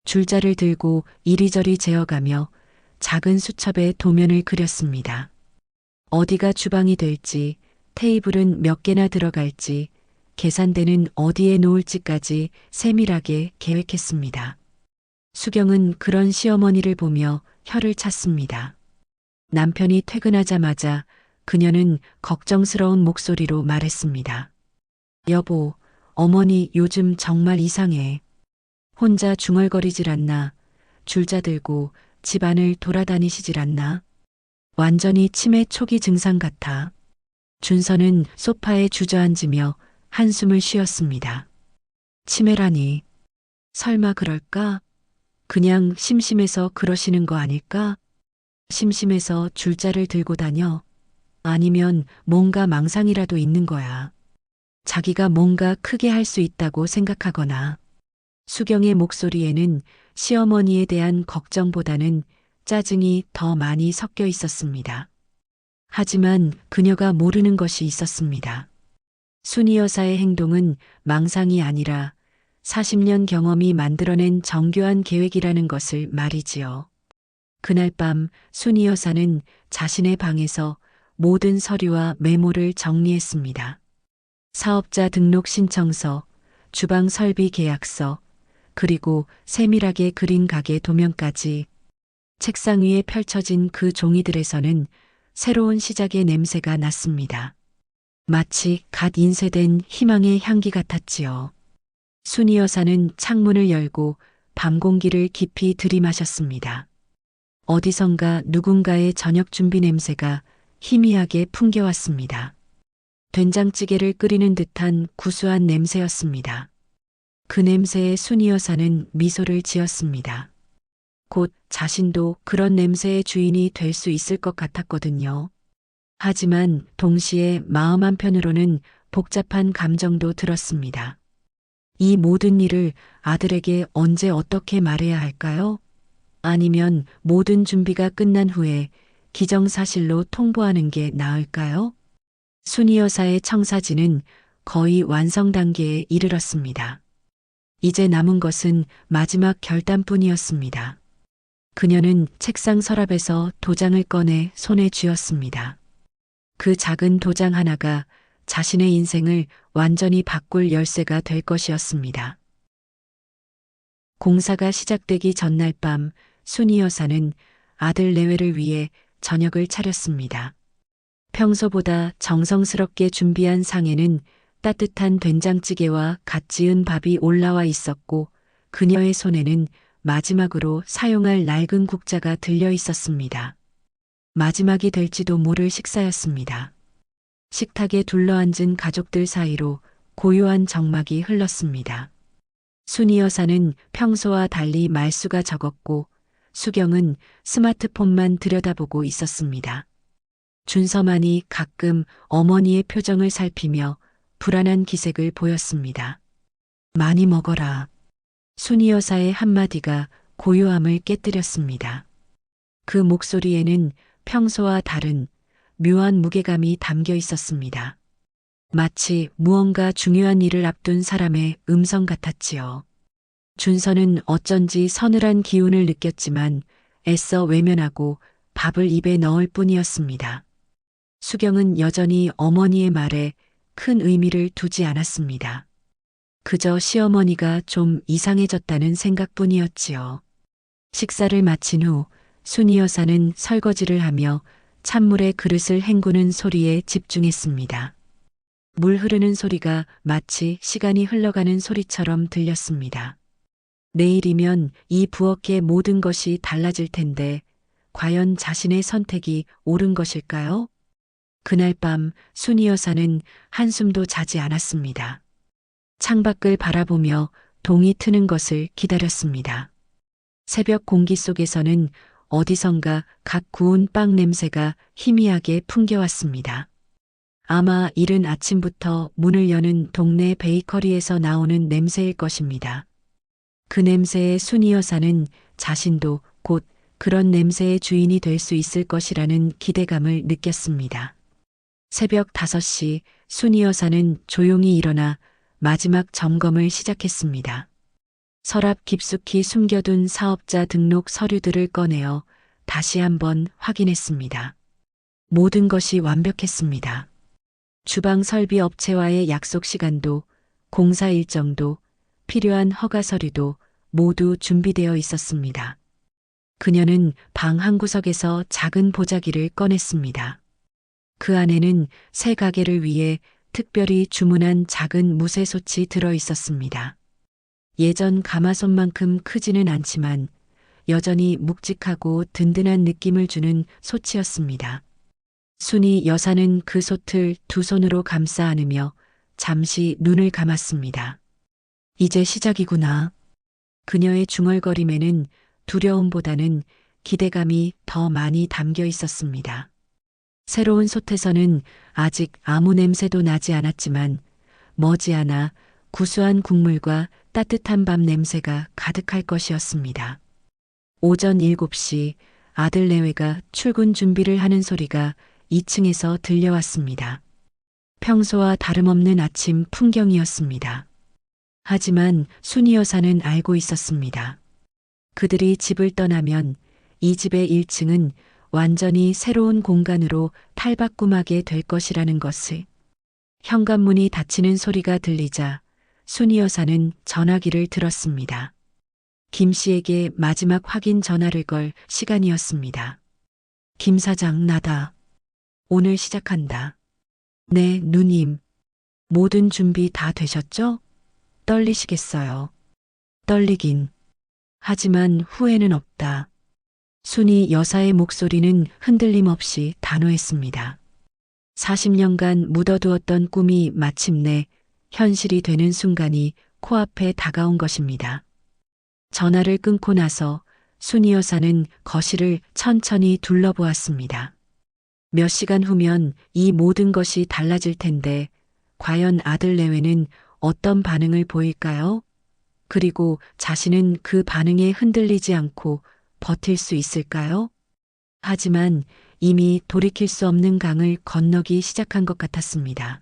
줄자를 들고 이리저리 재어가며 작은 수첩에 도면을 그렸습니다. 어디가 주방이 될지, 테이블은 몇 개나 들어갈지, 계산대는 어디에 놓을지까지 세밀하게 계획했습니다. 수경은 그런 시어머니를 보며 혀를 찼습니다. 남편이 퇴근하자마자 그녀는 걱정스러운 목소리로 말했습니다. 여보, 어머니 요즘 정말 이상해. 혼자 중얼거리질 않나, 줄자 들고 집안을 돌아다니시질 않나. 완전히 치매 초기 증상 같아. 준서는 소파에 주저앉으며 한숨을 쉬었습니다. 치매라니. 설마 그럴까? 그냥 심심해서 그러시는 거 아닐까? 심심해서 줄자를 들고 다녀. 아니면 뭔가 망상이라도 있는 거야. 자기가 뭔가 크게 할 수 있다고 생각하거나. 수경의 목소리에는 시어머니에 대한 걱정보다는 짜증이 더 많이 섞여 있었습니다. 하지만 그녀가 모르는 것이 있었습니다. 순이 여사의 행동은 망상이 아니라 40년 경험이 만들어낸 정교한 계획이라는 것을 말이지요. 그날 밤 순이 여사는 자신의 방에서 모든 서류와 메모를 정리했습니다. 사업자 등록 신청서, 주방 설비 계약서, 그리고 세밀하게 그린 가게 도면까지. 책상 위에 펼쳐진 그 종이들에서는 새로운 시작의 냄새가 났습니다. 마치 갓 인쇄된 희망의 향기 같았지요. 순이 여사는 창문을 열고 밤 공기를 깊이 들이마셨습니다. 어디선가 누군가의 저녁 준비 냄새가 희미하게 풍겨왔습니다. 된장찌개를 끓이는 듯한 구수한 냄새였습니다. 그 냄새에 순이 여사는 미소를 지었습니다. 곧 자신도 그런 냄새의 주인이 될 수 있을 것 같았거든요. 하지만 동시에 마음 한편으로는 복잡한 감정도 들었습니다. 이 모든 일을 아들에게 언제 어떻게 말해야 할까요? 아니면 모든 준비가 끝난 후에 기정사실로 통보하는 게 나을까요? 순이 여사의 청사진은 거의 완성 단계에 이르렀습니다. 이제 남은 것은 마지막 결단뿐이었습니다. 그녀는 책상 서랍에서 도장을 꺼내 손에 쥐었습니다. 그 작은 도장 하나가 자신의 인생을 완전히 바꿀 열쇠가 될 것이었습니다. 공사가 시작되기 전날 밤 순이 여사는 아들 내외를 위해 저녁을 차렸습니다. 평소보다 정성스럽게 준비한 상에는 따뜻한 된장찌개와 갓 지은 밥이 올라와 있었고 그녀의 손에는 마지막으로 사용할 낡은 국자가 들려 있었습니다. 마지막이 될지도 모를 식사였습니다. 식탁에 둘러앉은 가족들 사이로 고요한 정막이 흘렀습니다. 순이 여사는 평소와 달리 말수가 적었고 수경은 스마트폰만 들여다보고 있었습니다. 준서만이 가끔 어머니의 표정을 살피며 불안한 기색을 보였습니다. 많이 먹어라. 순이 여사의 한마디가 고요함을 깨뜨렸습니다. 그 목소리에는 평소와 다른 묘한 무게감이 담겨 있었습니다. 마치 무언가 중요한 일을 앞둔 사람의 음성 같았지요. 준서는 어쩐지 서늘한 기운을 느꼈지만 애써 외면하고 밥을 입에 넣을 뿐이었습니다. 수경은 여전히 어머니의 말에 큰 의미를 두지 않았습니다. 그저 시어머니가 좀 이상해졌다는 생각뿐이었지요. 식사를 마친 후 순이 여사는 설거지를 하며 찬물에 그릇을 헹구는 소리에 집중했습니다. 물 흐르는 소리가 마치 시간이 흘러가는 소리처럼 들렸습니다. 내일이면 이 부엌의 모든 것이 달라질 텐데 과연 자신의 선택이 옳은 것일까요? 그날 밤 순이 여사는 한숨도 자지 않았습니다. 창밖을 바라보며 동이 트는 것을 기다렸습니다. 새벽 공기 속에서는 어디선가 갓 구운 빵 냄새가 희미하게 풍겨왔습니다. 아마 이른 아침부터 문을 여는 동네 베이커리에서 나오는 냄새일 것입니다. 그 냄새에 순이 여사는 자신도 곧 그런 냄새의 주인이 될 수 있을 것이라는 기대감을 느꼈습니다. 새벽 5시 순이 여사는 조용히 일어나 마지막 점검을 시작했습니다. 서랍 깊숙이 숨겨둔 사업자 등록 서류들을 꺼내어 다시 한번 확인했습니다. 모든 것이 완벽했습니다. 주방 설비 업체와의 약속 시간도, 공사 일정도, 필요한 허가 서류도 모두 준비되어 있었습니다. 그녀는 방 한 구석에서 작은 보자기를 꺼냈습니다. 그 안에는 새 가게를 위해 특별히 주문한 작은 무쇠솥이 들어 있었습니다. 예전 가마솥만큼 크지는 않지만 여전히 묵직하고 든든한 느낌을 주는 솥이었습니다. 순이 여사는 그 솥을 두 손으로 감싸 안으며 잠시 눈을 감았습니다. 이제 시작이구나. 그녀의 중얼거림에는 두려움보다는 기대감이 더 많이 담겨 있었습니다. 새로운 솥에서는 아직 아무 냄새도 나지 않았지만 머지않아 구수한 국물과 따뜻한 밥 냄새가 가득할 것이었습니다. 오전 7시 아들 내외가 출근 준비를 하는 소리가 2층에서 들려왔습니다. 평소와 다름없는 아침 풍경이었습니다. 하지만 순이 여사는 알고 있었습니다. 그들이 집을 떠나면 이 집의 1층은 완전히 새로운 공간으로 탈바꿈하게 될 것이라는 것을. 현관문이 닫히는 소리가 들리자 순이 여사는 전화기를 들었습니다. 김 씨에게 마지막 확인 전화를 걸 시간이었습니다. 김 사장 나다. 오늘 시작한다. 네, 누님. 모든 준비 다 되셨죠? 떨리시겠어요. 떨리긴. 하지만 후회는 없다. 순이 여사의 목소리는 흔들림 없이 단호했습니다. 40년간 묻어두었던 꿈이 마침내 현실이 되는 순간이 코앞에 다가온 것입니다. 전화를 끊고 나서 순이 여사는 거실을 천천히 둘러보았습니다. 몇 시간 후면 이 모든 것이 달라질 텐데 과연 아들 내외는 어떤 반응을 보일까요? 그리고 자신은 그 반응에 흔들리지 않고 버틸 수 있을까요? 하지만 이미 돌이킬 수 없는 강을 건너기 시작한 것 같았습니다.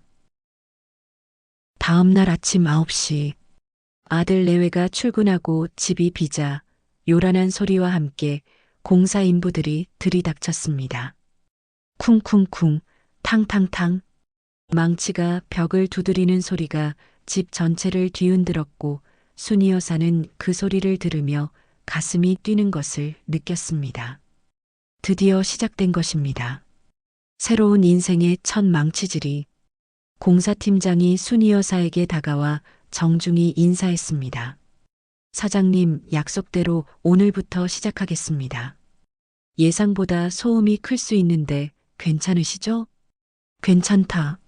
다음 날 아침 9시 아들 내외가 출근하고 집이 비자 요란한 소리와 함께 공사 인부들이 들이닥쳤습니다. 쿵쿵쿵, 탕탕탕. 망치가 벽을 두드리는 소리가 집 전체를 뒤흔들었고 순이 여사는 그 소리를 들으며 가슴이 뛰는 것을 느꼈습니다. 드디어 시작된 것입니다. 새로운 인생의 첫 망치질이. 공사팀장이 순이 여사에게 다가와 정중히 인사했습니다. 사장님, 약속대로 오늘부터 시작하겠습니다. 예상보다 소음이 클 수 있는데 괜찮으시죠? 괜찮다.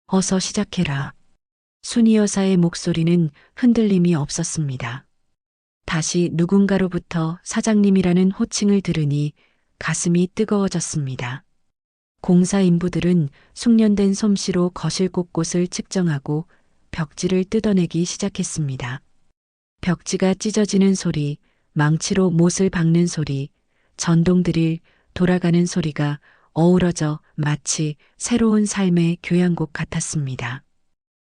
어서 시작해라. 순이 여사의 목소리는 흔들림이 없었습니다. 다시 누군가로부터 사장님이라는 호칭을 들으니 가슴이 뜨거워졌습니다. 공사 인부들은 숙련된 솜씨로 거실 곳곳을 측정하고 벽지를 뜯어내기 시작했습니다. 벽지가 찢어지는 소리, 망치로 못을 박는 소리, 전동 드릴 돌아가는 소리가 어우러져 마치 새로운 삶의 교향곡 같았습니다.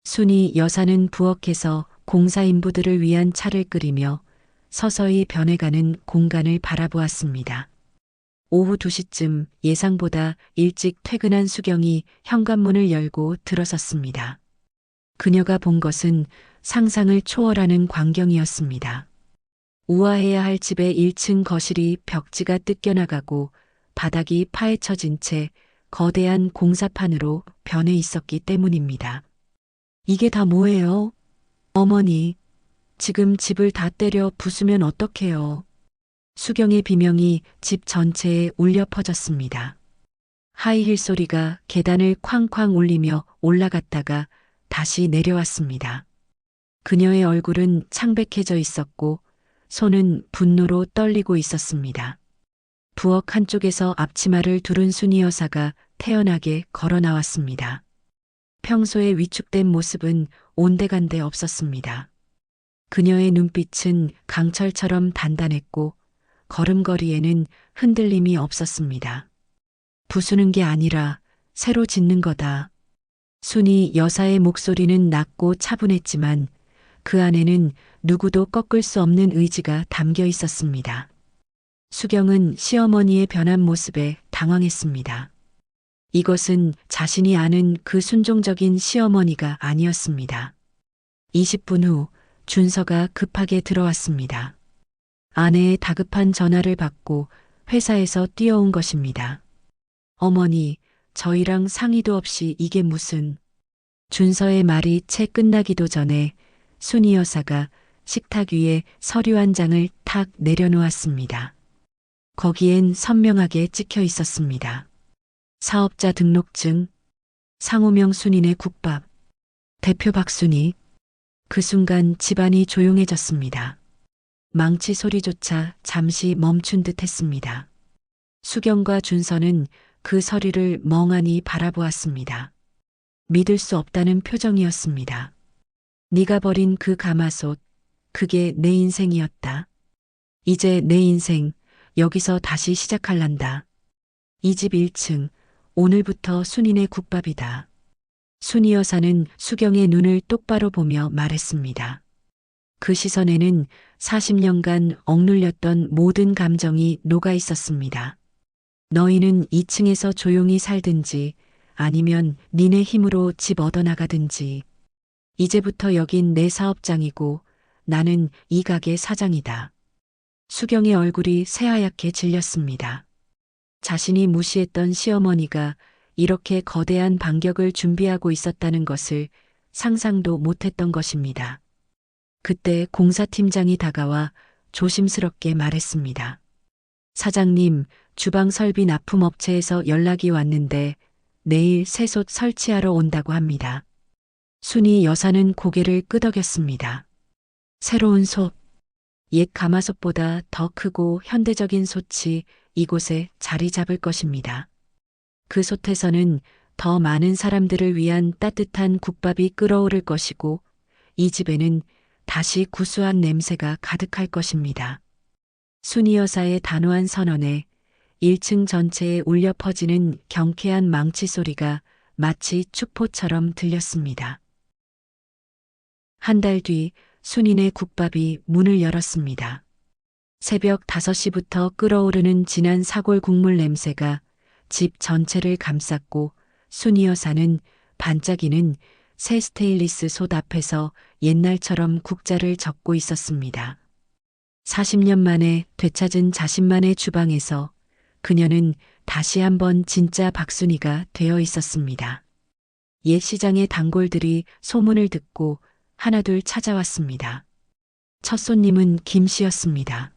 순이 여사는 부엌에서 공사 인부들을 위한 차를 끓이며 서서히 변해가는 공간을 바라보았습니다. 오후 2시쯤 예상보다 일찍 퇴근한 수경이 현관문을 열고 들어섰습니다. 그녀가 본 것은 상상을 초월하는 광경이었습니다. 우아해야 할 집의 1층 거실이 벽지가 뜯겨나가고 바닥이 파헤쳐진 채 거대한 공사판으로 변해 있었기 때문입니다. 이게 다 뭐예요? 어머니, 지금 집을 다 때려 부수면 어떡해요? 수경의 비명이 집 전체에 울려 퍼졌습니다. 하이힐 소리가 계단을 쾅쾅 울리며 올라갔다가 다시 내려왔습니다. 그녀의 얼굴은 창백해져 있었고 손은 분노로 떨리고 있었습니다. 부엌 한쪽에서 앞치마를 두른 순이 여사가 태연하게 걸어 나왔습니다. 평소에 위축된 모습은 온데간데 없었습니다. 그녀의 눈빛은 강철처럼 단단했고 걸음걸이에는 흔들림이 없었습니다. 부수는 게 아니라 새로 짓는 거다. 순이 여사의 목소리는 낮고 차분했지만 그 안에는 누구도 꺾을 수 없는 의지가 담겨 있었습니다. 수경은 시어머니의 변한 모습에 당황했습니다. 이것은 자신이 아는 그 순종적인 시어머니가 아니었습니다. 20분 후 준서가 급하게 들어왔습니다. 아내의 다급한 전화를 받고 회사에서 뛰어온 것입니다. 어머니, 저희랑 상의도 없이 이게 무슨... 준서의 말이 채 끝나기도 전에 순이 여사가 식탁 위에 서류 한 장을 탁 내려놓았습니다. 거기엔 선명하게 찍혀 있었습니다. 사업자 등록증, 상호명 순이네 국밥, 대표 박순이. 그 순간 집안이 조용해졌습니다. 망치 소리조차 잠시 멈춘 듯 했습니다. 수경과 준서는 그 서류를 멍하니 바라보았습니다. 믿을 수 없다는 표정이었습니다. 네가 버린 그 가마솥, 그게 내 인생이었다. 이제 내 인생, 여기서 다시 시작할란다. 이 집 1층, 오늘부터 순이네 국밥이다. 순이 여사는 수경의 눈을 똑바로 보며 말했습니다. 그 시선에는 40년간 억눌렸던 모든 감정이 녹아 있었습니다. 너희는 2층에서 조용히 살든지 아니면 니네 힘으로 집 얻어나가든지. 이제부터 여긴 내 사업장이고 나는 이 가게 사장이다. 수경의 얼굴이 새하얗게 질렸습니다. 자신이 무시했던 시어머니가 이렇게 거대한 반격을 준비하고 있었다는 것을 상상도 못했던 것입니다. 그때 공사팀장이 다가와 조심스럽게 말했습니다. 사장님, 주방 설비 납품업체에서 연락이 왔는데 내일 새솥 설치하러 온다고 합니다. 순이 여사는 고개를 끄덕였습니다. 새로운 솥, 옛 가마솥보다 더 크고 현대적인 솥이 이곳에 자리 잡을 것입니다. 그 솥에서는 더 많은 사람들을 위한 따뜻한 국밥이 끓어오를 것이고 이 집에는 다시 구수한 냄새가 가득할 것입니다. 순이 여사의 단호한 선언에 1층 전체에 울려 퍼지는 경쾌한 망치 소리가 마치 축포처럼 들렸습니다. 한 달 뒤 순이네 국밥이 문을 열었습니다. 새벽 5시부터 끓어오르는 진한 사골 국물 냄새가 집 전체를 감쌌고 순이 여사는 반짝이는 새 스테인리스 솥 앞에서 옛날처럼 국자를 적고 있었습니다. 40년 만에 되찾은 자신만의 주방에서 그녀는 다시 한번 진짜 박순이가 되어 있었습니다. 옛 시장의 단골들이 소문을 듣고 하나둘 찾아왔습니다. 첫 손님은 김 씨였습니다.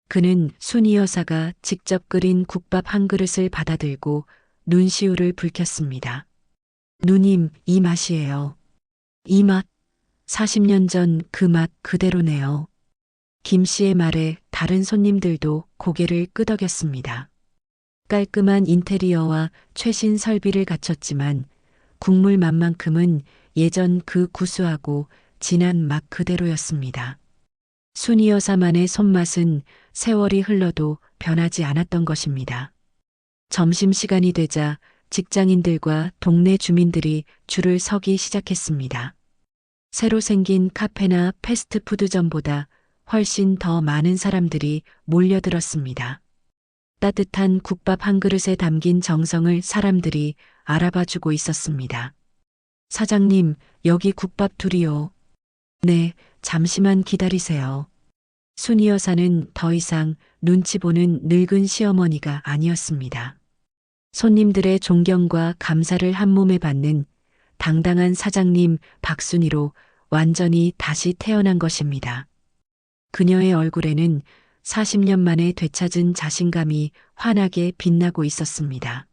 그는 순이 여사가 직접 끓인 국밥 한 그릇을 받아들고 눈시울을 붉혔습니다. 누님, 이 맛이에요. 이 맛, 40년 전 그 맛 그대로네요. 김 씨의 말에 다른 손님들도 고개를 끄덕였습니다. 깔끔한 인테리어와 최신 설비를 갖췄지만 국물 맛만큼은 예전 그 구수하고 진한 맛 그대로였습니다. 순이 여사만의 손맛은 세월이 흘러도 변하지 않았던 것입니다. 점심시간이 되자 직장인들과 동네 주민들이 줄을 서기 시작했습니다. 새로 생긴 카페나 패스트푸드점보다 훨씬 더 많은 사람들이 몰려들었습니다. 따뜻한 국밥 한 그릇에 담긴 정성을 사람들이 알아봐주고 있었습니다. 사장님, 여기 국밥 둘이요. 네, 잠시만 기다리세요. 순이 여사는 더 이상 눈치 보는 늙은 시어머니가 아니었습니다. 손님들의 존경과 감사를 한 몸에 받는 당당한 사장님 박순이로 완전히 다시 태어난 것입니다. 그녀의 얼굴에는 40년 만에 되찾은 자신감이 환하게 빛나고 있었습니다.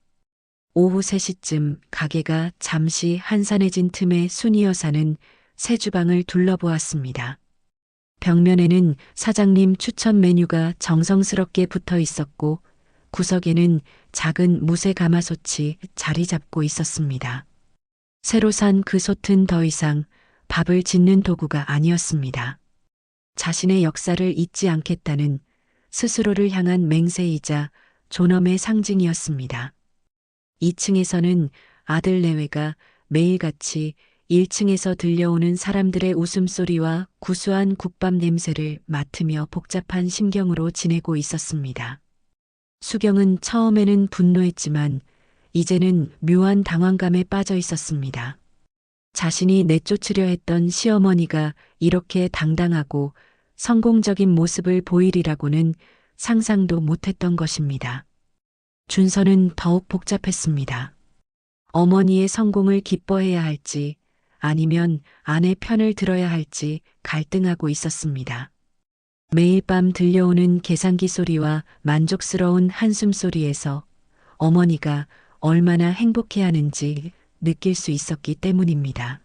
오후 3시쯤 가게가 잠시 한산해진 틈에 순이 여사는 새 주방을 둘러보았습니다. 벽면에는 사장님 추천 메뉴가 정성스럽게 붙어 있었고 구석에는 작은 무쇠 가마솥이 자리 잡고 있었습니다. 새로 산 그 솥은 더 이상 밥을 짓는 도구가 아니었습니다. 자신의 역사를 잊지 않겠다는 스스로를 향한 맹세이자 존엄의 상징이었습니다. 2층에서는 아들 내외가 매일같이 1층에서 들려오는 사람들의 웃음소리와 구수한 국밥 냄새를 맡으며 복잡한 심경으로 지내고 있었습니다. 수경은 처음에는 분노했지만 이제는 묘한 당황감에 빠져 있었습니다. 자신이 내쫓으려 했던 시어머니가 이렇게 당당하고 성공적인 모습을 보이리라고는 상상도 못했던 것입니다. 준서는 더욱 복잡했습니다. 어머니의 성공을 기뻐해야 할지 아니면 아내 편을 들어야 할지 갈등하고 있었습니다. 매일 밤 들려오는 계산기 소리와 만족스러운 한숨 소리에서 어머니가 얼마나 행복해하는지 느낄 수 있었기 때문입니다.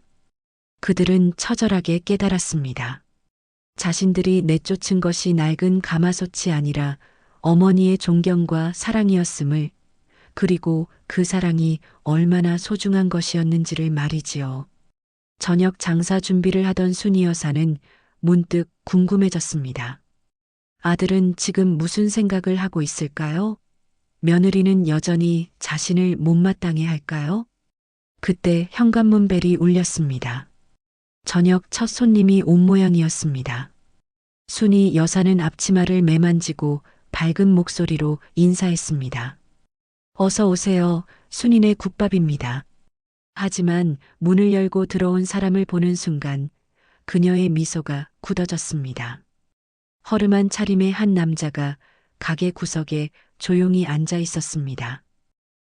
그들은 처절하게 깨달았습니다. 자신들이 내쫓은 것이 낡은 가마솥이 아니라 어머니의 존경과 사랑이었음을, 그리고 그 사랑이 얼마나 소중한 것이었는지를 말이지요. 저녁 장사 준비를 하던 순이 여사는 문득 궁금해졌습니다. 아들은 지금 무슨 생각을 하고 있을까요? 며느리는 여전히 자신을 못마땅해 할까요? 그때 현관문 벨이 울렸습니다. 저녁 첫 손님이 온 모양이었습니다. 순이 여사는 앞치마를 매만지고 밝은 목소리로 인사했습니다. 어서 오세요. 순이네 국밥입니다. 하지만 문을 열고 들어온 사람을 보는 순간 그녀의 미소가 굳어졌습니다. 허름한 차림의 한 남자가 가게 구석에 조용히 앉아 있었습니다.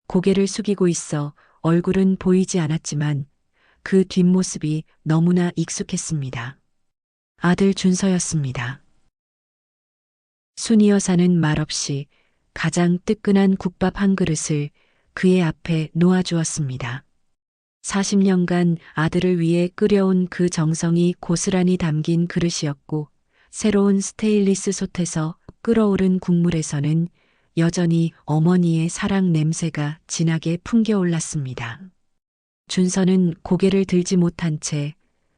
고개를 숙이고 있어 얼굴은 보이지 않았지만 그 뒷모습이 너무나 익숙했습니다. 아들 준서였습니다. 순이 여사는 말없이 가장 뜨끈한 국밥 한 그릇을 그의 앞에 놓아주었습니다. 40년간 아들을 위해 끓여온 그 정성이 고스란히 담긴 그릇이었고 새로운 스테인리스 솥에서 끓어오른 국물에서는 여전히 어머니의 사랑 냄새가 진하게 풍겨올랐습니다. 준서는 고개를 들지 못한 채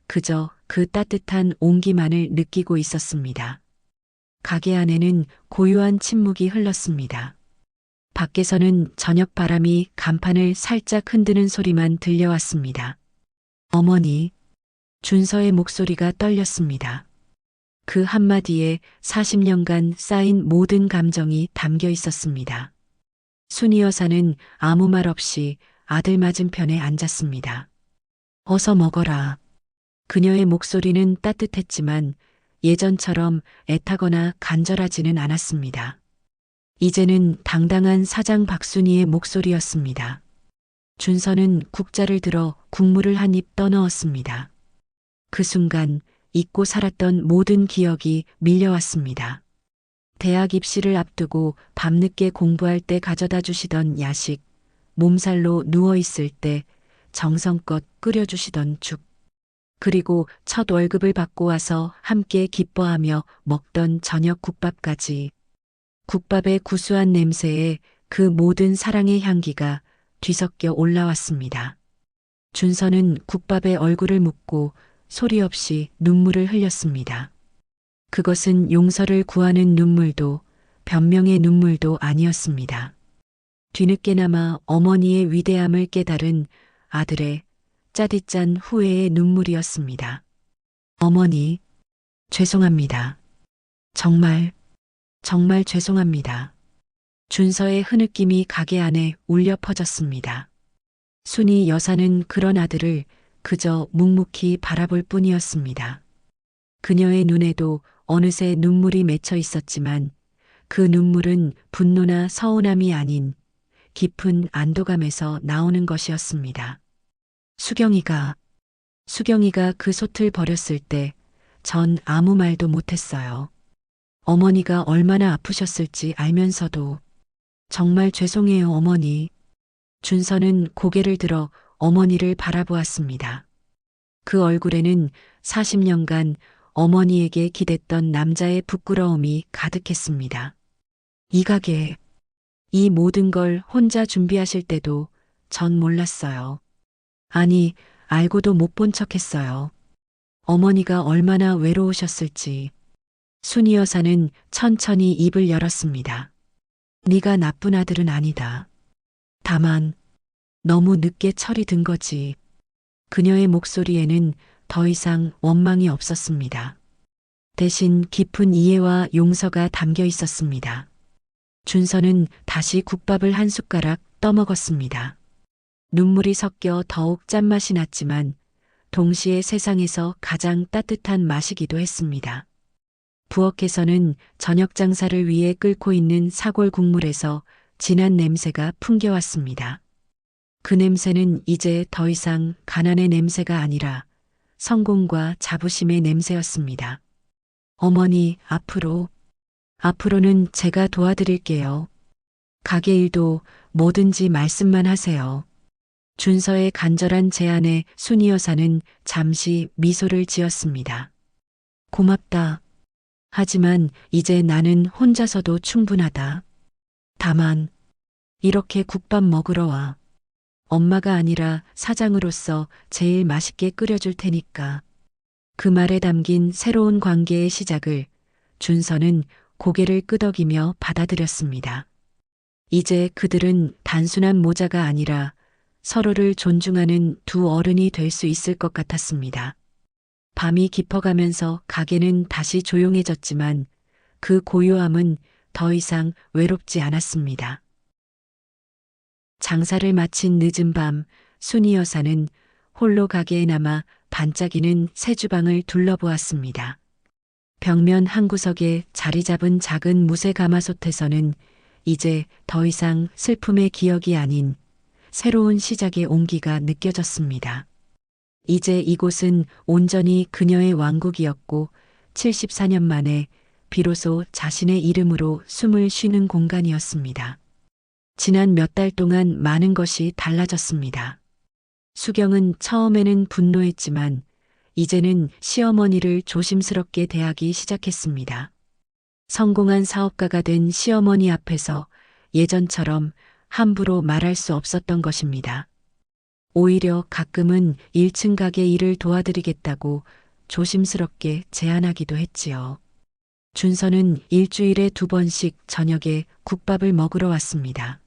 그저 그 따뜻한 온기만을 느끼고 있었습니다. 가게 안에는 고요한 침묵이 흘렀습니다. 밖에서는 저녁 바람이 간판을 살짝 흔드는 소리만 들려왔습니다. 어머니, 준서의 목소리가 떨렸습니다. 그 한마디에 40년간 쌓인 모든 감정이 담겨 있었습니다. 순이 여사는 아무 말 없이 아들 맞은편에 앉았습니다. 어서 먹어라. 그녀의 목소리는 따뜻했지만 예전처럼 애타거나 간절하지는 않았습니다. 이제는 당당한 사장 박순이의 목소리였습니다. 준서는 국자를 들어 국물을 한 입 떠넣었습니다. 그 순간 잊고 살았던 모든 기억이 밀려왔습니다. 대학 입시를 앞두고 밤늦게 공부할 때 가져다 주시던 야식, 몸살로 누워있을 때 정성껏 끓여주시던 죽, 그리고 첫 월급을 받고 와서 함께 기뻐하며 먹던 저녁 국밥까지. 국밥의 구수한 냄새에 그 모든 사랑의 향기가 뒤섞여 올라왔습니다. 준서는 국밥에 얼굴을 묻고 소리 없이 눈물을 흘렸습니다. 그것은 용서를 구하는 눈물도 변명의 눈물도 아니었습니다. 뒤늦게나마 어머니의 위대함을 깨달은 아들의 짜릿짠 후회의 눈물이었습니다. 어머니, 죄송합니다. 정말 죄송합니다. 준서의 흐느낌이 가게 안에 울려 퍼졌습니다. 순이 여사는 그런 아들을 그저 묵묵히 바라볼 뿐이었습니다. 그녀의 눈에도 어느새 눈물이 맺혀 있었지만 그 눈물은 분노나 서운함이 아닌 깊은 안도감에서 나오는 것이었습니다. 수경이가 그 솥을 버렸을 때 전 아무 말도 못했어요. 어머니가 얼마나 아프셨을지 알면서도 정말 죄송해요, 어머니. 준서는 고개를 들어 어머니를 바라보았습니다. 그 얼굴에는 40년간 어머니에게 기댔던 남자의 부끄러움이 가득했습니다. 이 가게, 이 모든 걸 혼자 준비하실 때도 전 몰랐어요. 아니, 알고도 못 본 척했어요. 어머니가 얼마나 외로우셨을지. 순이 여사는 천천히 입을 열었습니다. 네가 나쁜 아들은 아니다. 다만 너무 늦게 철이 든 거지. 그녀의 목소리에는 더 이상 원망이 없었습니다. 대신 깊은 이해와 용서가 담겨 있었습니다. 준서는 다시 국밥을 한 숟가락 떠먹었습니다. 눈물이 섞여 더욱 짠맛이 났지만 동시에 세상에서 가장 따뜻한 맛이기도 했습니다. 부엌에서는 저녁 장사를 위해 끓고 있는 사골 국물에서 진한 냄새가 풍겨왔습니다. 그 냄새는 이제 더 이상 가난의 냄새가 아니라 성공과 자부심의 냄새였습니다. 어머니, 앞으로는 제가 도와드릴게요. 가게 일도 뭐든지 말씀만 하세요. 준서의 간절한 제안에 순이 여사는 잠시 미소를 지었습니다. 고맙다. 하지만 이제 나는 혼자서도 충분하다. 다만 이렇게 국밥 먹으러 와. 엄마가 아니라 사장으로서 제일 맛있게 끓여줄 테니까. 그 말에 담긴 새로운 관계의 시작을 준서는 고개를 끄덕이며 받아들였습니다. 이제 그들은 단순한 모자가 아니라 서로를 존중하는 두 어른이 될 수 있을 것 같았습니다. 밤이 깊어가면서 가게는 다시 조용해졌지만 그 고요함은 더 이상 외롭지 않았습니다. 장사를 마친 늦은 밤, 순이 여사는 홀로 가게에 남아 반짝이는 새 주방을 둘러보았습니다. 벽면 한 구석에 자리 잡은 작은 무쇠 가마솥에서는 이제 더 이상 슬픔의 기억이 아닌 새로운 시작의 온기가 느껴졌습니다. 이제 이곳은 온전히 그녀의 왕국이었고 74년 만에 비로소 자신의 이름으로 숨을 쉬는 공간이었습니다. 지난 몇 달 동안 많은 것이 달라졌습니다. 수경은 처음에는 분노했지만 이제는 시어머니를 조심스럽게 대하기 시작했습니다. 성공한 사업가가 된 시어머니 앞에서 예전처럼 함부로 말할 수 없었던 것입니다. 오히려 가끔은 1층 가게 일을 도와드리겠다고 조심스럽게 제안하기도 했지요. 준서는 일주일에 2번씩 저녁에 국밥을 먹으러 왔습니다.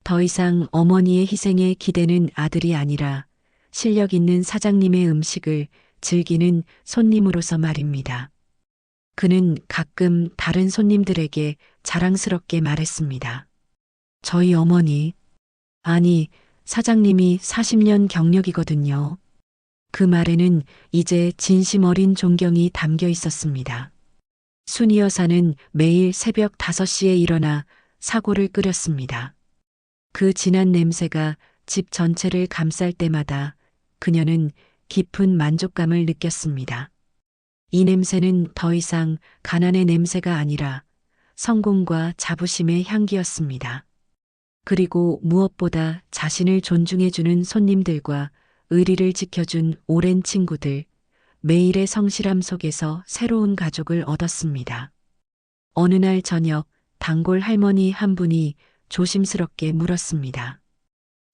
더 이상 어머니의 희생에 기대는 아들이 아니라 실력 있는 사장님의 음식을 즐기는 손님으로서 말입니다. 그는 가끔 다른 손님들에게 자랑스럽게 말했습니다. 저희 어머니, 아니, 사장님이 40년 경력이거든요. 그 말에는 이제 진심 어린 존경이 담겨 있었습니다. 순이 여사는 매일 새벽 5시에 일어나 사골을 끓였습니다. 그 진한 냄새가 집 전체를 감쌀 때마다 그녀는 깊은 만족감을 느꼈습니다. 이 냄새는 더 이상 가난의 냄새가 아니라 성공과 자부심의 향기였습니다. 그리고 무엇보다 자신을 존중해주는 손님들과 의리를 지켜준 오랜 친구들, 매일의 성실함 속에서 새로운 가족을 얻었습니다. 어느 날 저녁 단골 할머니 한 분이 조심스럽게 물었습니다.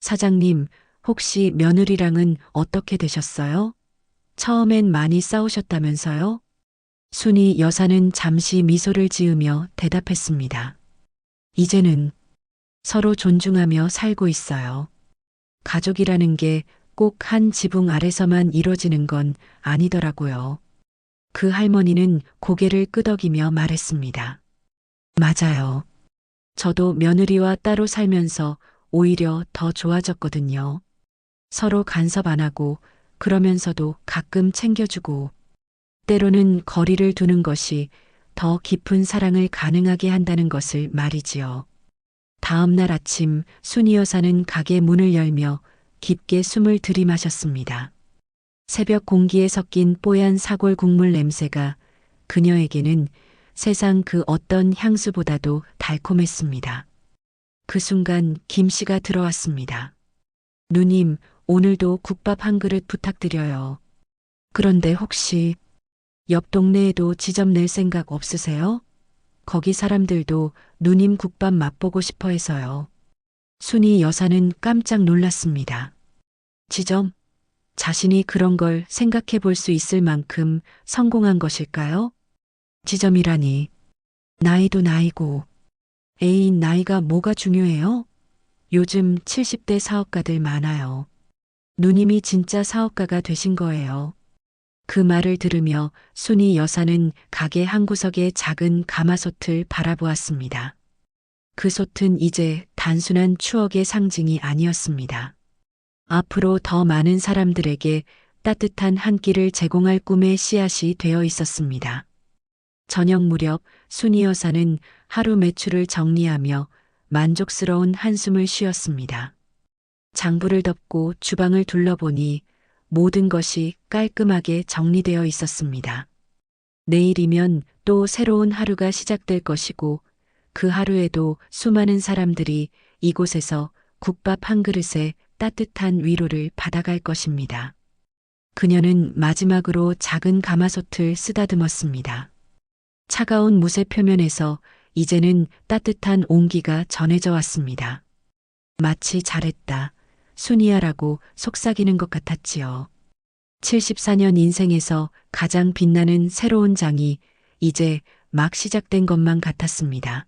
사장님, 혹시 며느리랑은 어떻게 되셨어요? 처음엔 많이 싸우셨다면서요? 순이 여사는 잠시 미소를 지으며 대답했습니다. 이제는 서로 존중하며 살고 있어요. 가족이라는 게 꼭 한 지붕 아래서만 이루어지는 건 아니더라고요. 그 할머니는 고개를 끄덕이며 말했습니다. 맞아요. 저도 며느리와 따로 살면서 오히려 더 좋아졌거든요. 서로 간섭 안 하고 그러면서도 가끔 챙겨주고 때로는 거리를 두는 것이 더 깊은 사랑을 가능하게 한다는 것을 말이지요. 다음 날 아침 순이 여사는 가게 문을 열며 깊게 숨을 들이마셨습니다. 새벽 공기에 섞인 뽀얀 사골 국물 냄새가 그녀에게는 세상 그 어떤 향수보다도 달콤했습니다. 그 순간 김 씨가 들어왔습니다. 누님, 오늘도 국밥 한 그릇 부탁드려요. 그런데 혹시 옆 동네에도 지점 낼 생각 없으세요? 거기 사람들도 누님 국밥 맛보고 싶어 해서요. 순이 여사는 깜짝 놀랐습니다. 지점? 자신이 그런 걸 생각해 볼 수 있을 만큼 성공한 것일까요? 지점이라니. 나이도 나이고. 애인 나이가 뭐가 중요해요? 요즘 70대 사업가들 많아요. 누님이 진짜 사업가가 되신 거예요. 그 말을 들으며 순이 여사는 가게 한 구석의 작은 가마솥을 바라보았습니다. 그 솥은 이제 단순한 추억의 상징이 아니었습니다. 앞으로 더 많은 사람들에게 따뜻한 한 끼를 제공할 꿈의 씨앗이 되어 있었습니다. 저녁 무렵 순이 여사는 하루 매출을 정리하며 만족스러운 한숨을 쉬었습니다. 장부를 덮고 주방을 둘러보니 모든 것이 깔끔하게 정리되어 있었습니다. 내일이면 또 새로운 하루가 시작될 것이고 그 하루에도 수많은 사람들이 이곳에서 국밥 한 그릇에 따뜻한 위로를 받아갈 것입니다. 그녀는 마지막으로 작은 가마솥을 쓰다듬었습니다. 차가운 무쇠 표면에서 이제는 따뜻한 온기가 전해져 왔습니다. 마치 잘했다, 순이야라고 속삭이는 것 같았지요. 74년 인생에서 가장 빛나는 새로운 장이 이제 막 시작된 것만 같았습니다.